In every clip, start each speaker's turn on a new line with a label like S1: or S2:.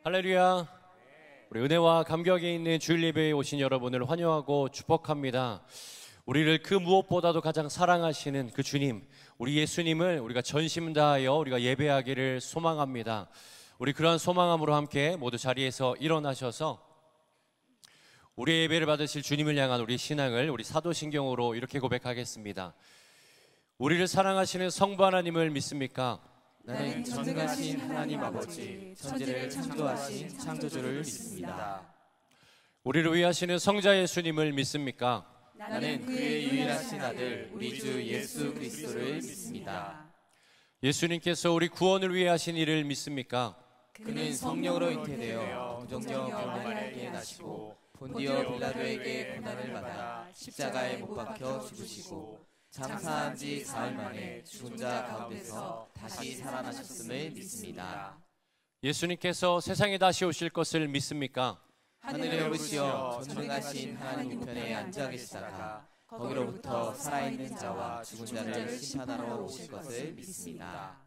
S1: 할렐루야. 우리 은혜와 감격이 있는 주일 예배에 오신 여러분을 환영하고 축복합니다. 우리를 그 무엇보다도 가장 사랑하시는 그 주님, 우리 예수님을 우리가 전심 다하여 우리가 예배하기를 소망합니다. 우리 그러한 소망함으로 함께 모두 자리에서 일어나셔서 우리의 예배를 받으실 주님을 향한 우리 신앙을 우리 사도신경으로 이렇게 고백하겠습니다. 우리를 사랑하시는 성부 하나님을 믿습니까?
S2: 나는 전능하신 하나님 아버지, 천지를 창조하신 창조주를 믿습니다.
S1: 우리를 위하시는 성자 예수님을 믿습니까?
S2: 나는 그의 유일하신 아들 우리 주 예수 그리스도를 믿습니다.
S1: 예수님께서 우리 구원을 위해 하신 일을 믿습니까?
S2: 그는 성령으로 잉태되어 동정녀 마리아에게 나시고 본디오 빌라도에게 고난을 받아 십자가에 못 박혀 죽으시고 장사한 지 사흘 만에 죽은 자 가운데서 다시 살아나셨음을 믿습니다.
S1: 예수님께서 세상에 다시 오실 것을 믿습니까?
S2: 하늘에 오르시어 전능하신 하나님 우편에 앉아 계시다가 거기로부터 살아있는 자와 죽은 자를 심판하러 오실 것을 믿습니다.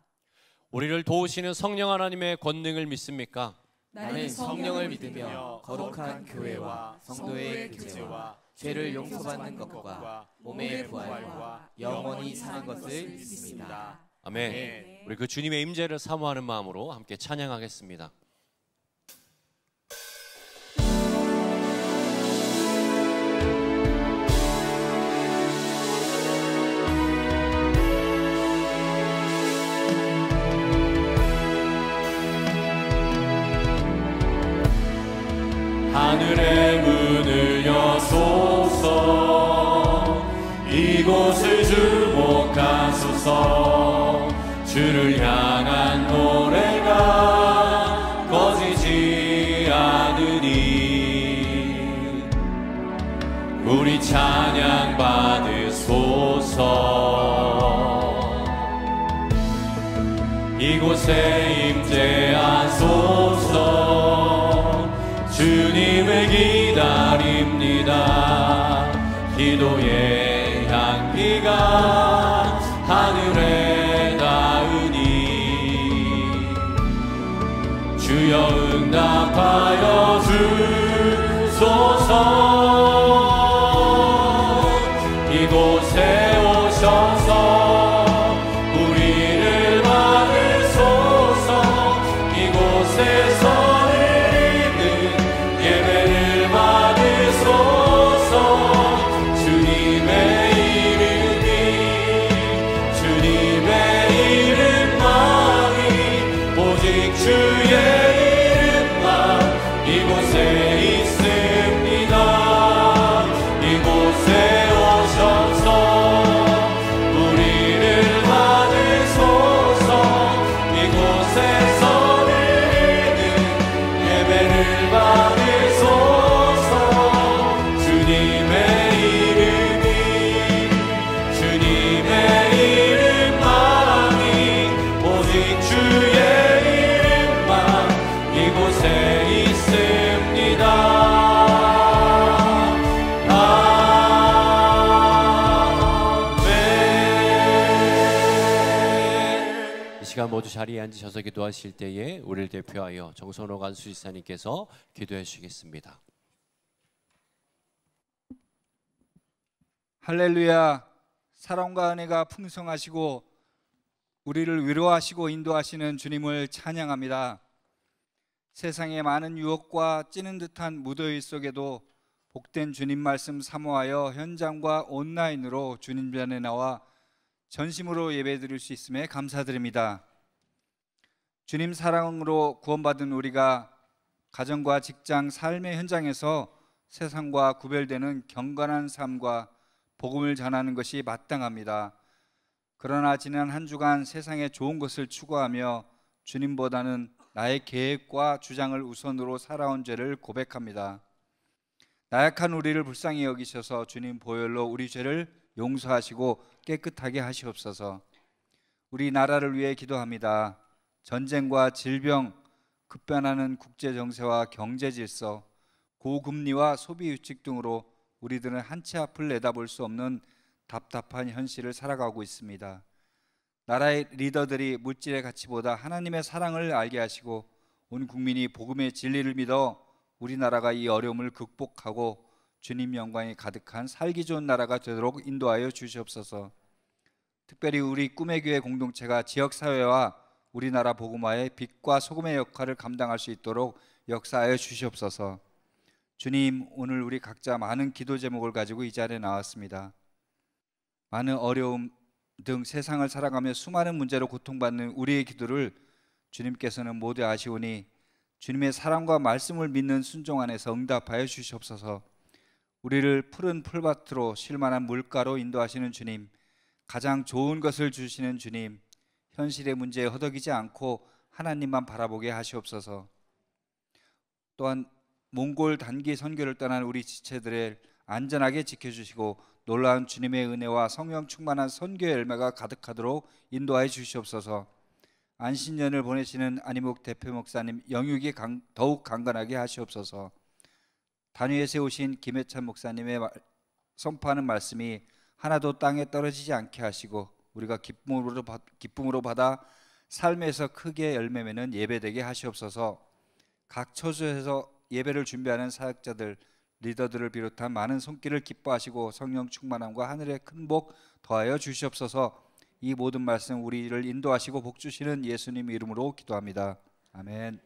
S1: 우리를 도우시는 성령 하나님의 권능을 믿습니까?
S2: 나는 성령을 믿으며 거룩한 교회와 성도의 교제와 죄를 용서받는 것과 몸의 부활과 영원히 사는 것을 믿습니다.
S1: 아멘. 우리 그 주님의 임재를 사모하는 마음으로 함께 찬양하겠습니다. 하늘의 문을 여소서, 이곳을 주목하소서. 주를 향한 노래가 꺼지지 않으니 우리 찬양 받으소서. 이곳에 임재하소서. 주님을 기다립니다. 기도의 향기가 하늘에 닿으니 주여 응답하여 주소서. 이곳에 오셔서 우리를 받으소서. 이곳에서 모두 자리에 앉으셔서 기도하실 때에 우리를 대표하여 정선호 간수지사님께서 기도해 주시겠습니다.
S3: 할렐루야. 사랑과 은혜가 풍성하시고 우리를 위로하시고 인도하시는 주님을 찬양합니다. 세상의 많은 유혹과 찌는 듯한 무더위 속에도 복된 주님 말씀 사모하여 현장과 온라인으로 주님 전에 나와 전심으로 예배드릴 수 있음에 감사드립니다. 주님 사랑으로 구원받은 우리가 가정과 직장, 삶의 현장에서 세상과 구별되는 경건한 삶과 복음을 전하는 것이 마땅합니다. 그러나 지난 한 주간 세상의 좋은 것을 추구하며 주님보다는 나의 계획과 주장을 우선으로 살아온 죄를 고백합니다. 나약한 우리를 불쌍히 여기셔서 주님 보혈로 우리 죄를 용서하시고 깨끗하게 하시옵소서. 우리 나라를 위해 기도합니다. 전쟁과 질병, 급변하는 국제 정세와 경제 질서, 고금리와 소비 규칙 등으로 우리들은 한 치 앞을 내다볼 수 없는 답답한 현실을 살아가고 있습니다. 나라의 리더들이 물질의 가치보다 하나님의 사랑을 알게 하시고 온 국민이 복음의 진리를 믿어 우리나라가 이 어려움을 극복하고 주님 영광이 가득한 살기 좋은 나라가 되도록 인도하여 주시옵소서. 특별히 우리 꿈의 교회 공동체가 지역사회와 우리나라 복음화의 빛과 소금의 역할을 감당할 수 있도록 역사하여 주시옵소서. 주님, 오늘 우리 각자 많은 기도 제목을 가지고 이 자리에 나왔습니다. 많은 어려움 등 세상을 살아가며 수많은 문제로 고통받는 우리의 기도를 주님께서는 모두 아시오니 주님의 사랑과 말씀을 믿는 순종 안에서 응답하여 주시옵소서. 우리를 푸른 풀밭으로 쉴만한 물가로 인도하시는 주님, 가장 좋은 것을 주시는 주님, 현실의 문제에 허덕이지 않고 하나님만 바라보게 하시옵소서. 또한 몽골 단기 선교를 떠난 우리 지체들을 안전하게 지켜주시고 놀라운 주님의 은혜와 성령 충만한 선교의 열매가 가득하도록 인도하여 주시옵소서. 안신년을 보내시는 안희목 대표 목사님 영육이 더욱 강건하게 하시옵소서. 단위에 세우신 김해찬 목사님의 선포하는 말씀이 하나도 땅에 떨어지지 않게 하시고 우리가 기쁨으로 받아 삶에서 크게 열매 맺는 예배되게 하시옵소서. 각 처소에서 예배를 준비하는 사역자들, 리더들을 비롯한 많은 손길을 기뻐하시고 성령 충만함과 하늘의 큰 복 더하여 주시옵소서. 이 모든 말씀 우리를 인도하시고 복 주시는 예수님 이름으로 기도합니다. 아멘.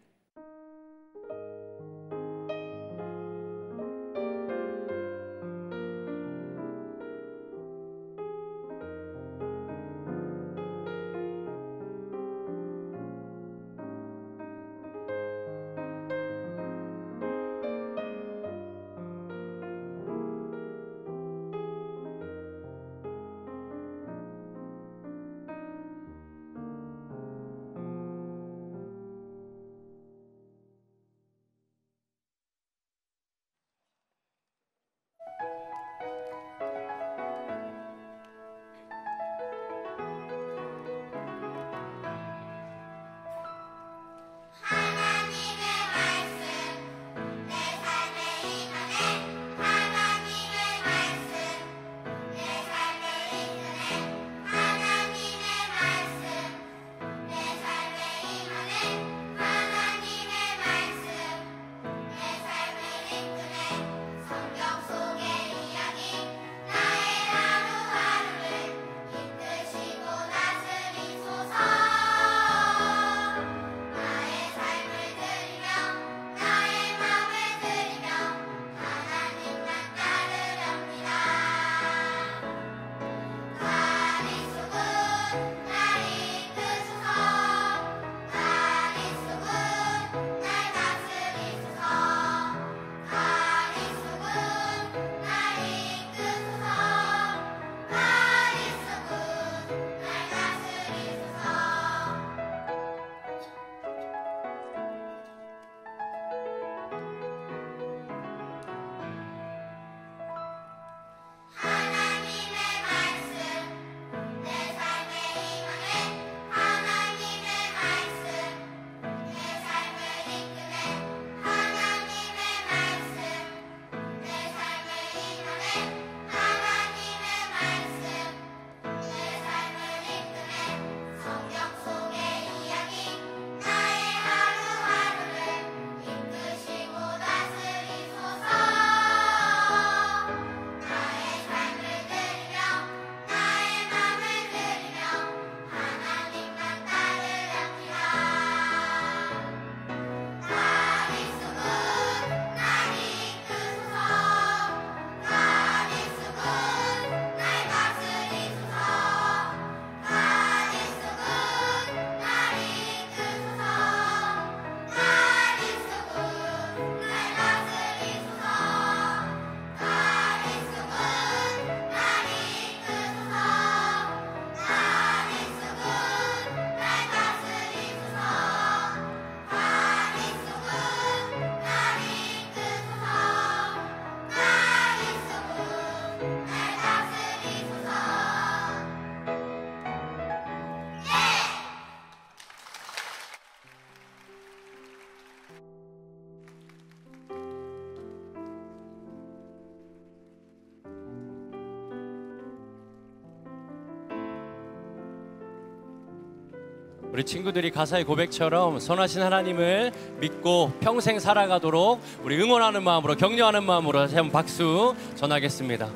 S1: 우리 친구들이 가사의 고백처럼 선하신 하나님을 믿고 평생 살아가도록 우리 응원하는 마음으로, 격려하는 마음으로 다시 한번 박수 전하겠습니다.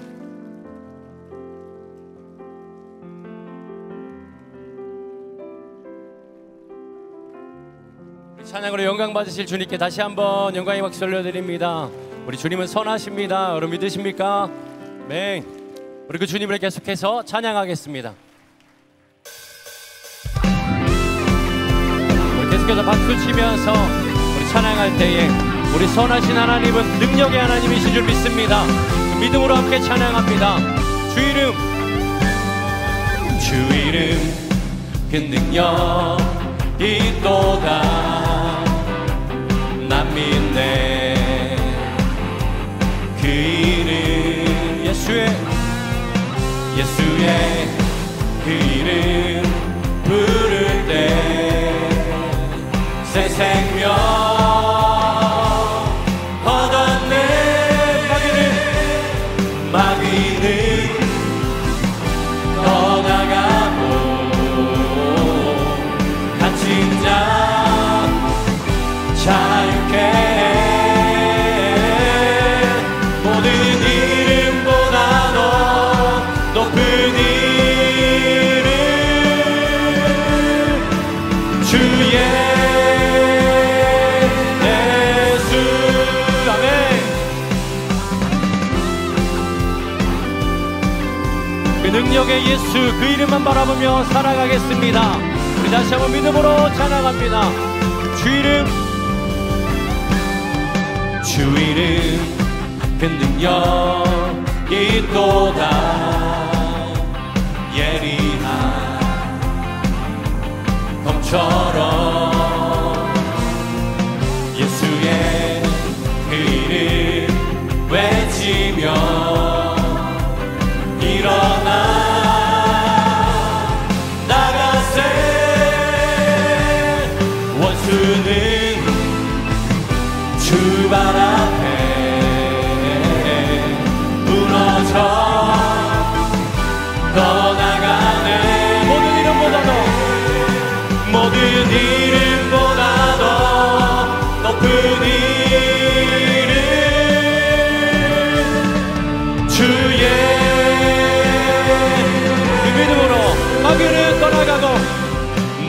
S1: 찬양으로 영광 받으실 주님께 다시 한번 영광의 박수 올려드립니다. 우리 주님은 선하십니다. 여러분 믿으십니까? 네. 우리 그 주님을 계속해서 찬양하겠습니다. 우리 계속해서 박수 치면서 우리 찬양할 때에 우리 선하신 하나님은 능력의 하나님이신 줄 믿습니다. 그 믿음으로 함께 찬양합니다. 주 이름, 주 이름 그 능력이 또다 난 믿네. 그 이름 예수의 그 이름 부를 때 새 생명 얻었네. 마귀는 떠나가고 갇힌 자 자유케 해. 모든 이름보다 더 높은 이름 주 예수. 아멘. 그 능력의 예수 그 이름만 바라보며 살아가겠습니다. 우리 다시 한번 믿음으로 찬양합니다. 주 이름, 주 이름 그 능력이 또다 예리한 검처럼 예수의 그 이름 외치며 일어나 나가세. 원수는 주 발 앞에 무너져 떠나가네. 모든 이름보다 더 높은 이름 주의. 그 믿음으로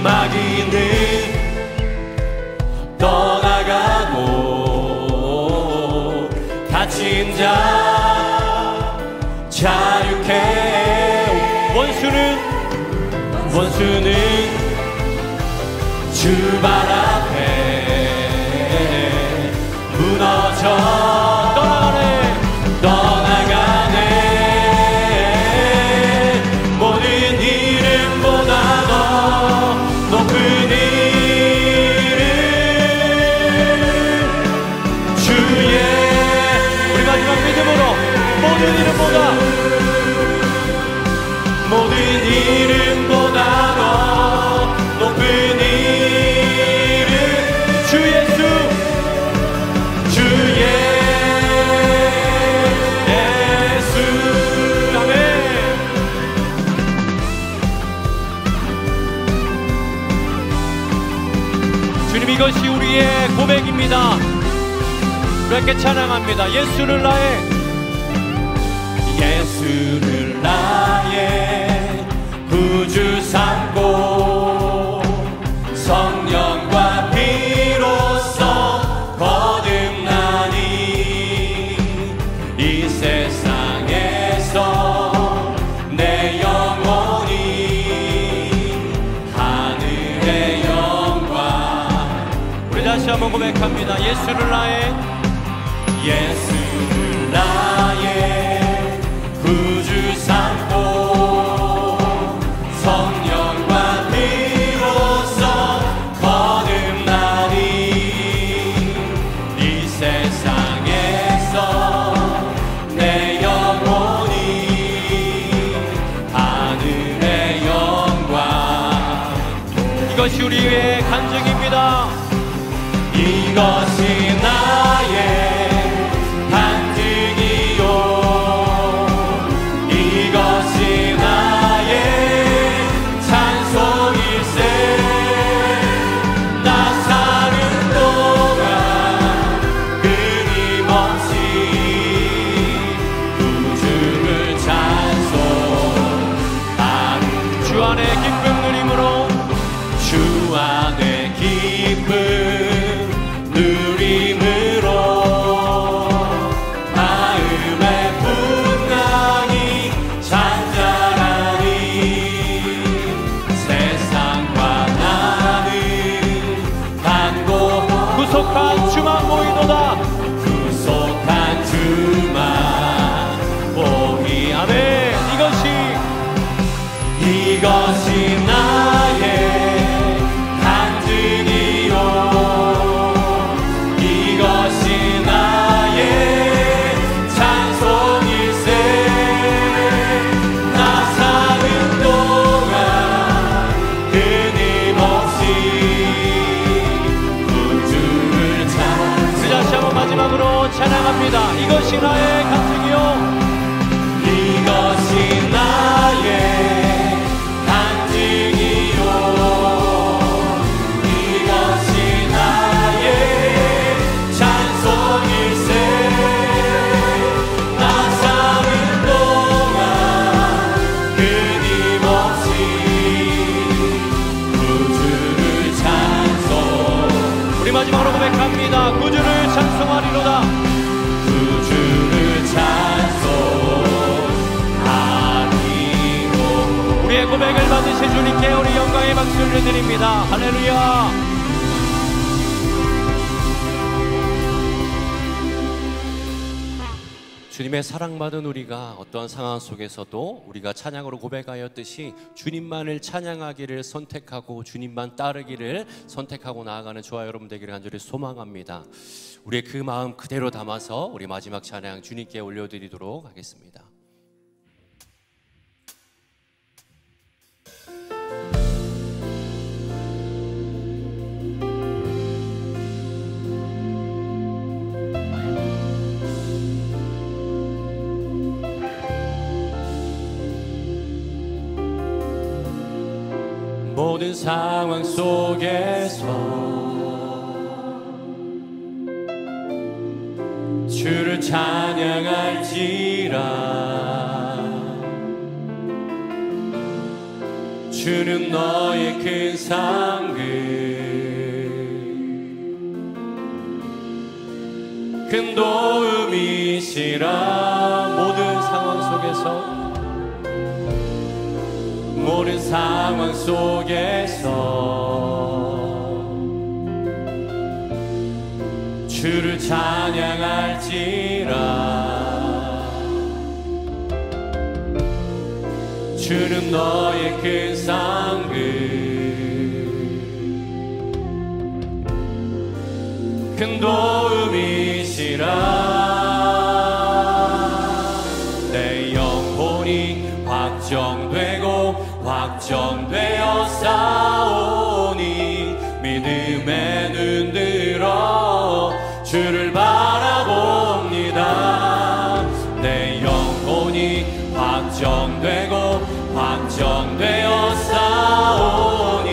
S1: 마귀는 떠나가고 갇힌 자 자유케 해. 원수는 주 발 앞에 무너져 떠나가네. 모든 이름보다 더 높은 이름 주의. 우리 마지막 믿음으로 모든 이름보다 더 높은 이름 주 예수. 주 예수. 아멘. 주님, 이것이 우리의 고백입니다. 그렇게 찬양합니다. 예수를 나의 구주 삼고 성령과 피로써 거듭나니 이 세상에서 내 영혼이 하늘의 영광. 우리 다시 한번 고백합니다. 예수를 나의 구주 삼고 성령과 피로써 거듭나니 이 세상에서 내 영혼이 하늘의 영광. 이것이 우리의 간증입니다. 이것이 나의 이것이 나의 찬송일세. 주만 보이도다. 구속한 주만 보이. 아멘. 이것이 나의 간증이요, 이것이 나의 찬송일세. 나 사는 동안 끊임없이 구주를 찬송. 다시 한번 마지막으로 찬양합니다. 이것이 나의 간증이요, 이것이 나의 마지막으로 고백합니다. 구주를 찬송하리로다. 구주를 찬송하리로. 우리의 고백을 받으신 주님께 우리 영광의 박수를 드립니다. 할렐루야. 주님의 사랑받은 우리가 어떠한 상황 속에서도 우리가 찬양으로 고백하였듯이 주님만을 찬양하기를 선택하고 주님만 따르기를 선택하고 나아가는 저와 여러분 되기를 간절히 소망합니다. 우리의 그 마음 그대로 담아서 우리 마지막 찬양 주님께 올려드리도록 하겠습니다. 모든 상황 속에서 주를 찬양할지라. 주는 너의 큰 상급, 큰 도움이시라. 모든 상황 속에서, 모든 상황 속에서 주를 찬양할지라. 주는 너의 큰 상급, 큰 도움이시라. 내 영혼이 확정되고 확정되어 싸우니 믿음에 눈 들어 주를 바라봅니다. 내 영혼이 확정되고 확정되어 싸우니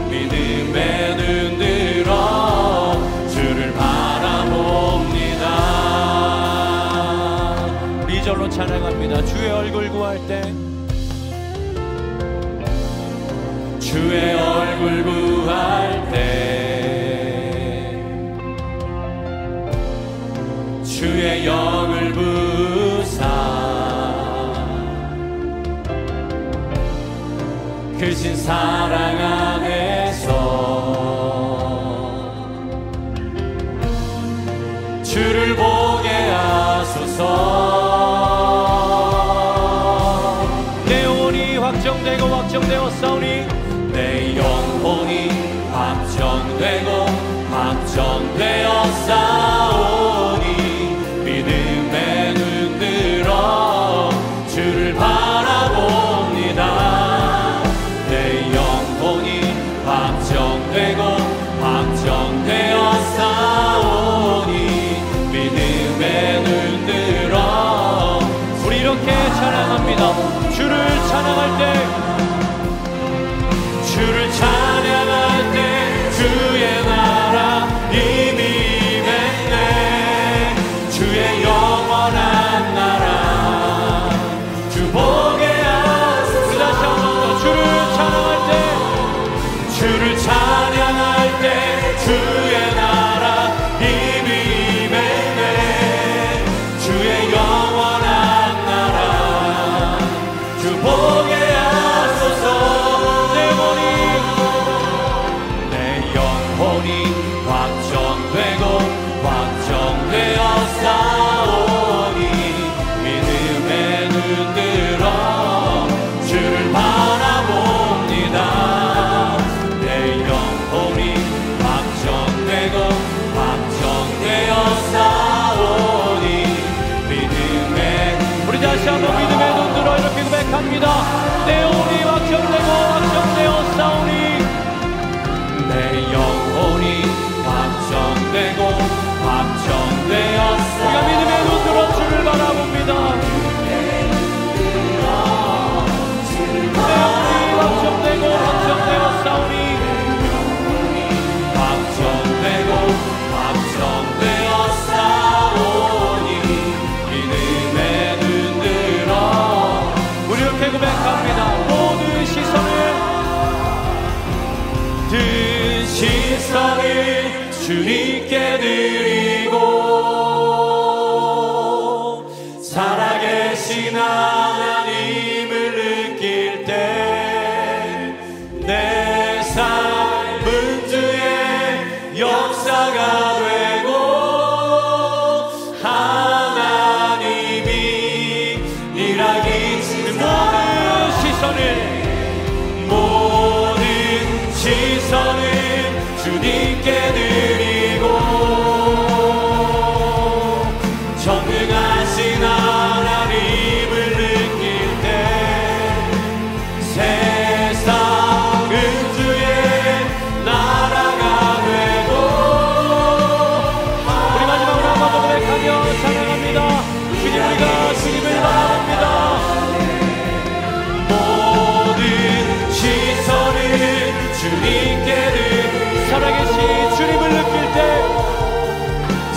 S1: 믿음에 눈 들어 주를 바라봅니다. 우리 절로 찬양합니다. 주의 얼굴 구할 때, 주의 얼굴 구할 때 주의 영을 부사 크신 사랑 안에서 주를 보게 하소서. 내 영혼이 확정되고 확정되어 싸우니, 내 영혼이 확정되고 확정되어 싸우니 믿음에 눈 들어 주를 바라봅니다. 내 영혼이 확정되고 확정되어 싸우니 믿음에 눈 들어. 우리 이렇게 찬양합니다. 주를 찬양할 때, 주를 찬양할 때 주의 나라 이미 임했네.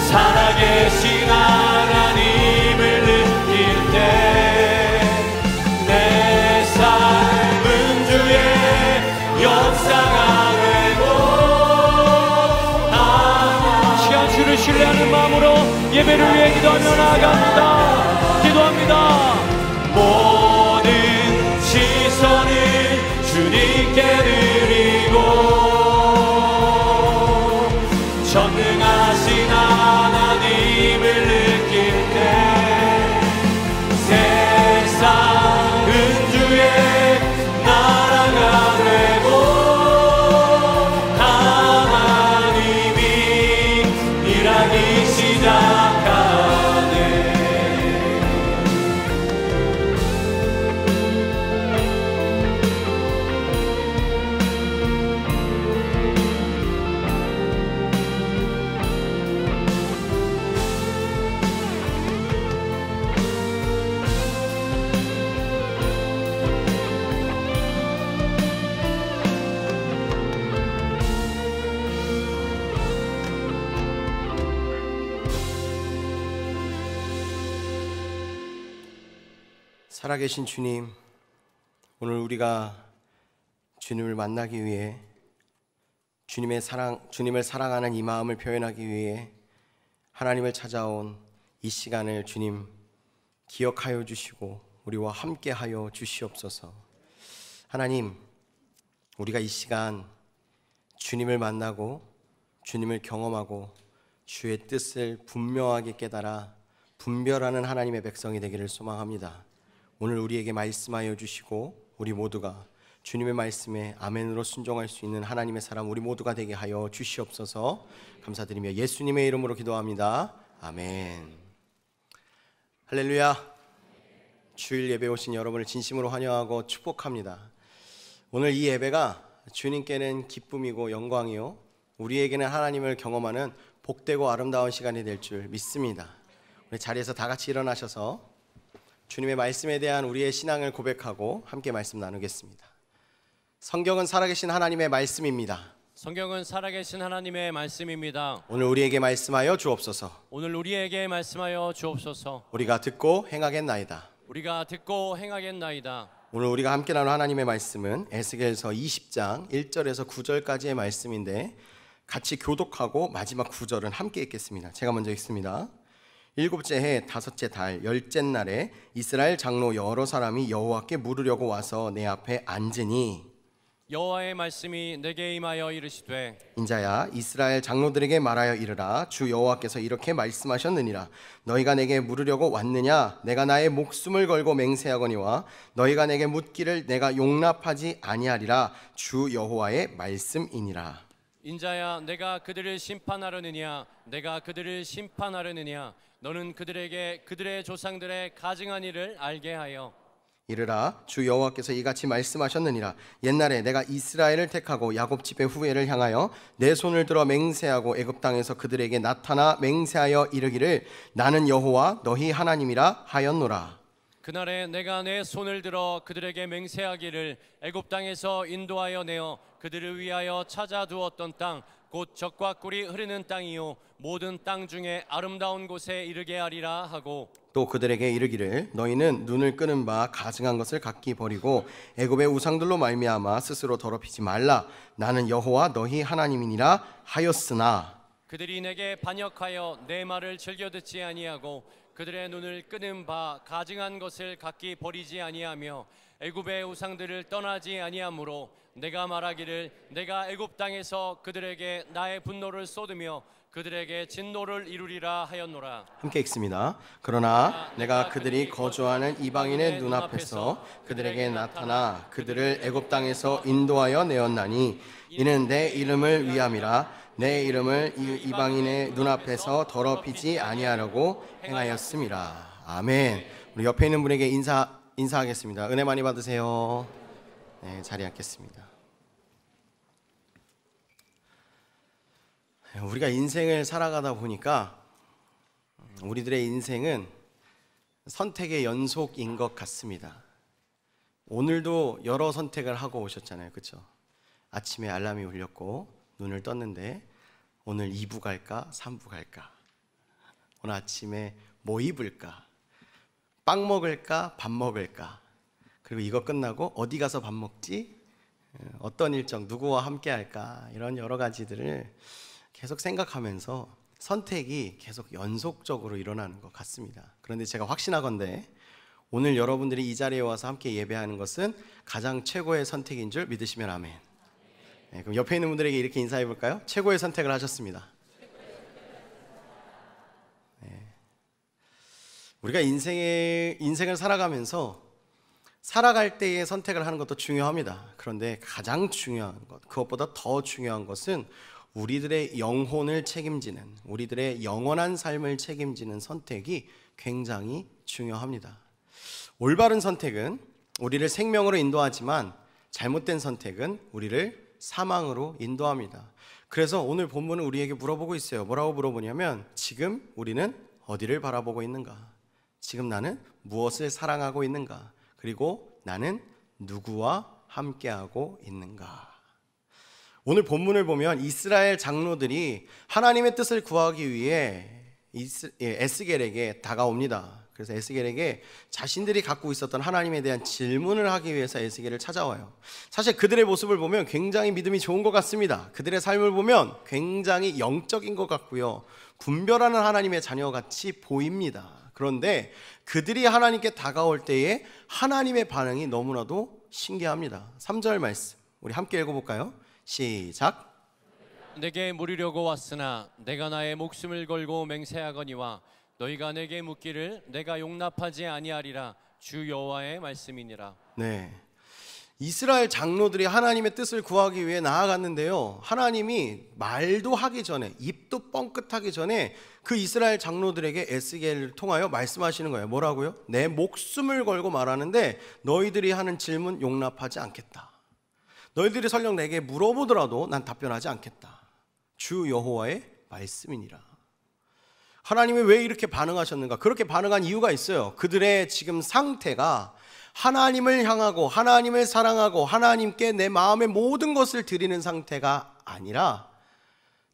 S1: 살아계신 하나님을 느낄 때 내 삶은 주의 역사가 되고 시간 주를 신뢰하는 마음으로 예배를 위해 기도하며 나아갑니다. 기도합니다. 모든 시선을 주님께 드리고 전능하신 하나님을 느낄 때 세상은 주의 나라가 되고 하나님이 일하기 시작하네.
S4: 살아계신 주님, 오늘 우리가 주님을 만나기 위해 주님을 사랑하는 이 마음을 표현하기 위해 하나님을 찾아온 이 시간을 주님 기억하여 주시고 우리와 함께하여 주시옵소서. 하나님, 우리가 이 시간 주님을 만나고 주님을 경험하고 주의 뜻을 분명하게 깨달아 분별하는 하나님의 백성이 되기를 소망합니다. 오늘 우리에게 말씀하여 주시고 우리 모두가 주님의 말씀에 아멘으로 순종할 수 있는 하나님의 사람 우리 모두가 되게 하여 주시옵소서. 감사드리며 예수님의 이름으로 기도합니다. 아멘. 할렐루야. 주일 예배 오신 여러분을 진심으로 환영하고 축복합니다. 오늘 이 예배가 주님께는 기쁨이고 영광이요 우리에게는 하나님을 경험하는 복되고 아름다운 시간이 될 줄 믿습니다. 우리 자리에서 다 같이 일어나셔서 주님의 말씀에 대한 우리의 신앙을 고백하고 함께 말씀 나누겠습니다. 성경은 살아계신 하나님의 말씀입니다.
S1: 성경은 살아계신 하나님의 말씀입니다.
S4: 오늘 우리에게 말씀하여 주옵소서.
S1: 오늘 우리에게 말씀하여 주옵소서.
S4: 우리가 듣고 행하겠나이다.
S1: 우리가 듣고 행하겠나이다.
S4: 오늘 우리가 함께 나눌 하나님의 말씀은 에스겔서 20장 1절에서 9절까지의 말씀인데 같이 교독하고 마지막 9절은 함께 읽겠습니다. 제가 먼저 읽습니다. 일곱째 해 다섯째 달 열째 날에 이스라엘 장로 여러 사람이 여호와께 물으려고 와서 내 앞에 앉으니
S1: 여호와의 말씀이 내게 임하여 이르시되
S4: 인자야 이스라엘 장로들에게 말하여 이르라 주 여호와께서 이렇게 말씀하셨느니라 너희가 내게 물으려고 왔느냐 내가 나의 목숨을 걸고 맹세하거니와 너희가 내게 묻기를 내가 용납하지 아니하리라 주 여호와의 말씀이니라.
S1: 인자야 내가 그들을 심판하려느냐 내가 그들을 심판하려느냐 너는 그들에게 그들의 조상들의 가증한 일을 알게 하여
S4: 이르라 주 여호와께서 이같이 말씀하셨느니라 옛날에 내가 이스라엘을 택하고 야곱 집의 후예를 향하여 내 손을 들어 맹세하고 애굽 땅에서 그들에게 나타나 맹세하여 이르기를 나는 여호와 너희 하나님이라 하였노라.
S1: 그날에 내가 내 손을 들어 그들에게 맹세하기를 애굽 땅에서 인도하여 내어 그들을 위하여 찾아두었던 땅 곧 젖과 꿀이 흐르는 땅이요 모든 땅 중에 아름다운 곳에 이르게 하리라 하고
S4: 또 그들에게 이르기를 너희는 눈을 끄는 바 가증한 것을 각기 버리고 애굽의 우상들로 말미암아 스스로 더럽히지 말라 나는 여호와 너희 하나님이니라 하였으나
S1: 그들이 내게 반역하여 내 말을 즐겨 듣지 아니하고 그들의 눈을 끄는 바 가증한 것을 각기 버리지 아니하며 애굽의 우상들을 떠나지 아니하므로 내가 말하기를 내가 애굽 땅에서 그들에게 나의 분노를 쏟으며 그들에게 진노를 이루리라 하였노라.
S4: 함께 읽습니다. 그러나 내가 그들이 거주하는 이방인의 눈앞에서 그들에게 나타나 그들을 애굽 땅에서 인도하여 내었나니 이는 내 이름을 위함이라 내 이름을 이방인의 눈앞에서 더럽히지 아니하려고 행하였음이라. 아멘. 우리 옆에 있는 분에게 인사하겠습니다. 은혜 많이 받으세요. 네, 자리에 앉겠습니다. 우리가 인생을 살아가다 보니까 우리들의 인생은 선택의 연속인 것 같습니다. 오늘도 여러 선택을 하고 오셨잖아요. 그렇죠? 아침에 알람이 울렸고 눈을 떴는데 오늘 2부 갈까 3부 갈까 오늘 아침에 뭐 입을까? 빵 먹을까? 밥 먹을까? 그리고 이거 끝나고 어디 가서 밥 먹지? 어떤 일정, 누구와 함께 할까? 이런 여러 가지들을 계속 생각하면서 선택이 계속 연속적으로 일어나는 것 같습니다. 그런데 제가 확신하건대 오늘 여러분들이 이 자리에 와서 함께 예배하는 것은 가장 최고의 선택인 줄 믿으시면 아멘. 네, 그럼 옆에 있는 분들에게 이렇게 인사해 볼까요? 최고의 선택을 하셨습니다. 네. 우리가 인생을 살아가면서 살아갈 때의 선택을 하는 것도 중요합니다. 그런데 가장 중요한 것, 그것보다 더 중요한 것은 우리들의 영혼을 책임지는, 우리들의 영원한 삶을 책임지는 선택이 굉장히 중요합니다. 올바른 선택은 우리를 생명으로 인도하지만 잘못된 선택은 우리를 사망으로 인도합니다. 그래서 오늘 본문은 우리에게 물어보고 있어요. 뭐라고 물어보냐면 지금 우리는 어디를 바라보고 있는가? 지금 나는 무엇을 사랑하고 있는가? 그리고 나는 누구와 함께하고 있는가? 오늘 본문을 보면 이스라엘 장로들이 하나님의 뜻을 구하기 위해 에스겔에게 다가옵니다. 그래서 에스겔에게 자신들이 갖고 있었던 하나님에 대한 질문을 하기 위해서 에스겔을 찾아와요. 사실 그들의 모습을 보면 굉장히 믿음이 좋은 것 같습니다. 그들의 삶을 보면 굉장히 영적인 것 같고요, 분별하는 하나님의 자녀같이 보입니다. 그런데 그들이 하나님께 다가올 때에 하나님의 반응이 너무나도 신기합니다. 3절 말씀 우리 함께 읽어볼까요? 시작.
S1: 내게 물으려고 왔으나 내가 나의 목숨을 걸고 맹세하거니와 너희가 내게 묻기를 내가 용납하지 아니하리라. 주 여호와의 말씀이니라.
S4: 네, 이스라엘 장로들이 하나님의 뜻을 구하기 위해 나아갔는데요, 하나님이 말도 하기 전에, 입도 뻥끗하기 전에 그 이스라엘 장로들에게 에스겔을 통하여 말씀하시는 거예요. 뭐라고요? 내 목숨을 걸고 말하는데 너희들이 하는 질문 용납하지 않겠다. 너희들이 설령 내게 물어보더라도 난 답변하지 않겠다. 주 여호와의 말씀이니라. 하나님이 왜 이렇게 반응하셨는가? 그렇게 반응한 이유가 있어요. 그들의 지금 상태가 하나님을 향하고 하나님을 사랑하고 하나님께 내 마음의 모든 것을 드리는 상태가 아니라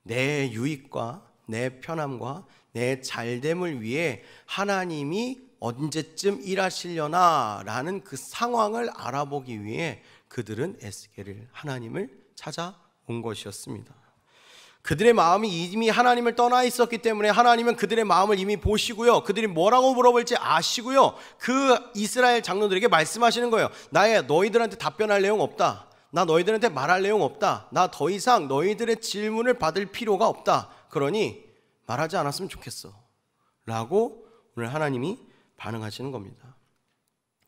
S4: 내 유익과 내 편함과 내 잘됨을 위해 하나님이 언제쯤 일하시려나 라는 그 상황을 알아보기 위해 그들은 에스겔을, 하나님을 찾아온 것이었습니다. 그들의 마음이 이미 하나님을 떠나 있었기 때문에 하나님은 그들의 마음을 이미 보시고요, 그들이 뭐라고 물어볼지 아시고요, 그 이스라엘 장로들에게 말씀하시는 거예요. 너희들한테 답변할 내용 없다. 나 너희들한테 말할 내용 없다. 나 더 이상 너희들의 질문을 받을 필요가 없다. 그러니 말하지 않았으면 좋겠어 라고 오늘 하나님이 반응하시는 겁니다.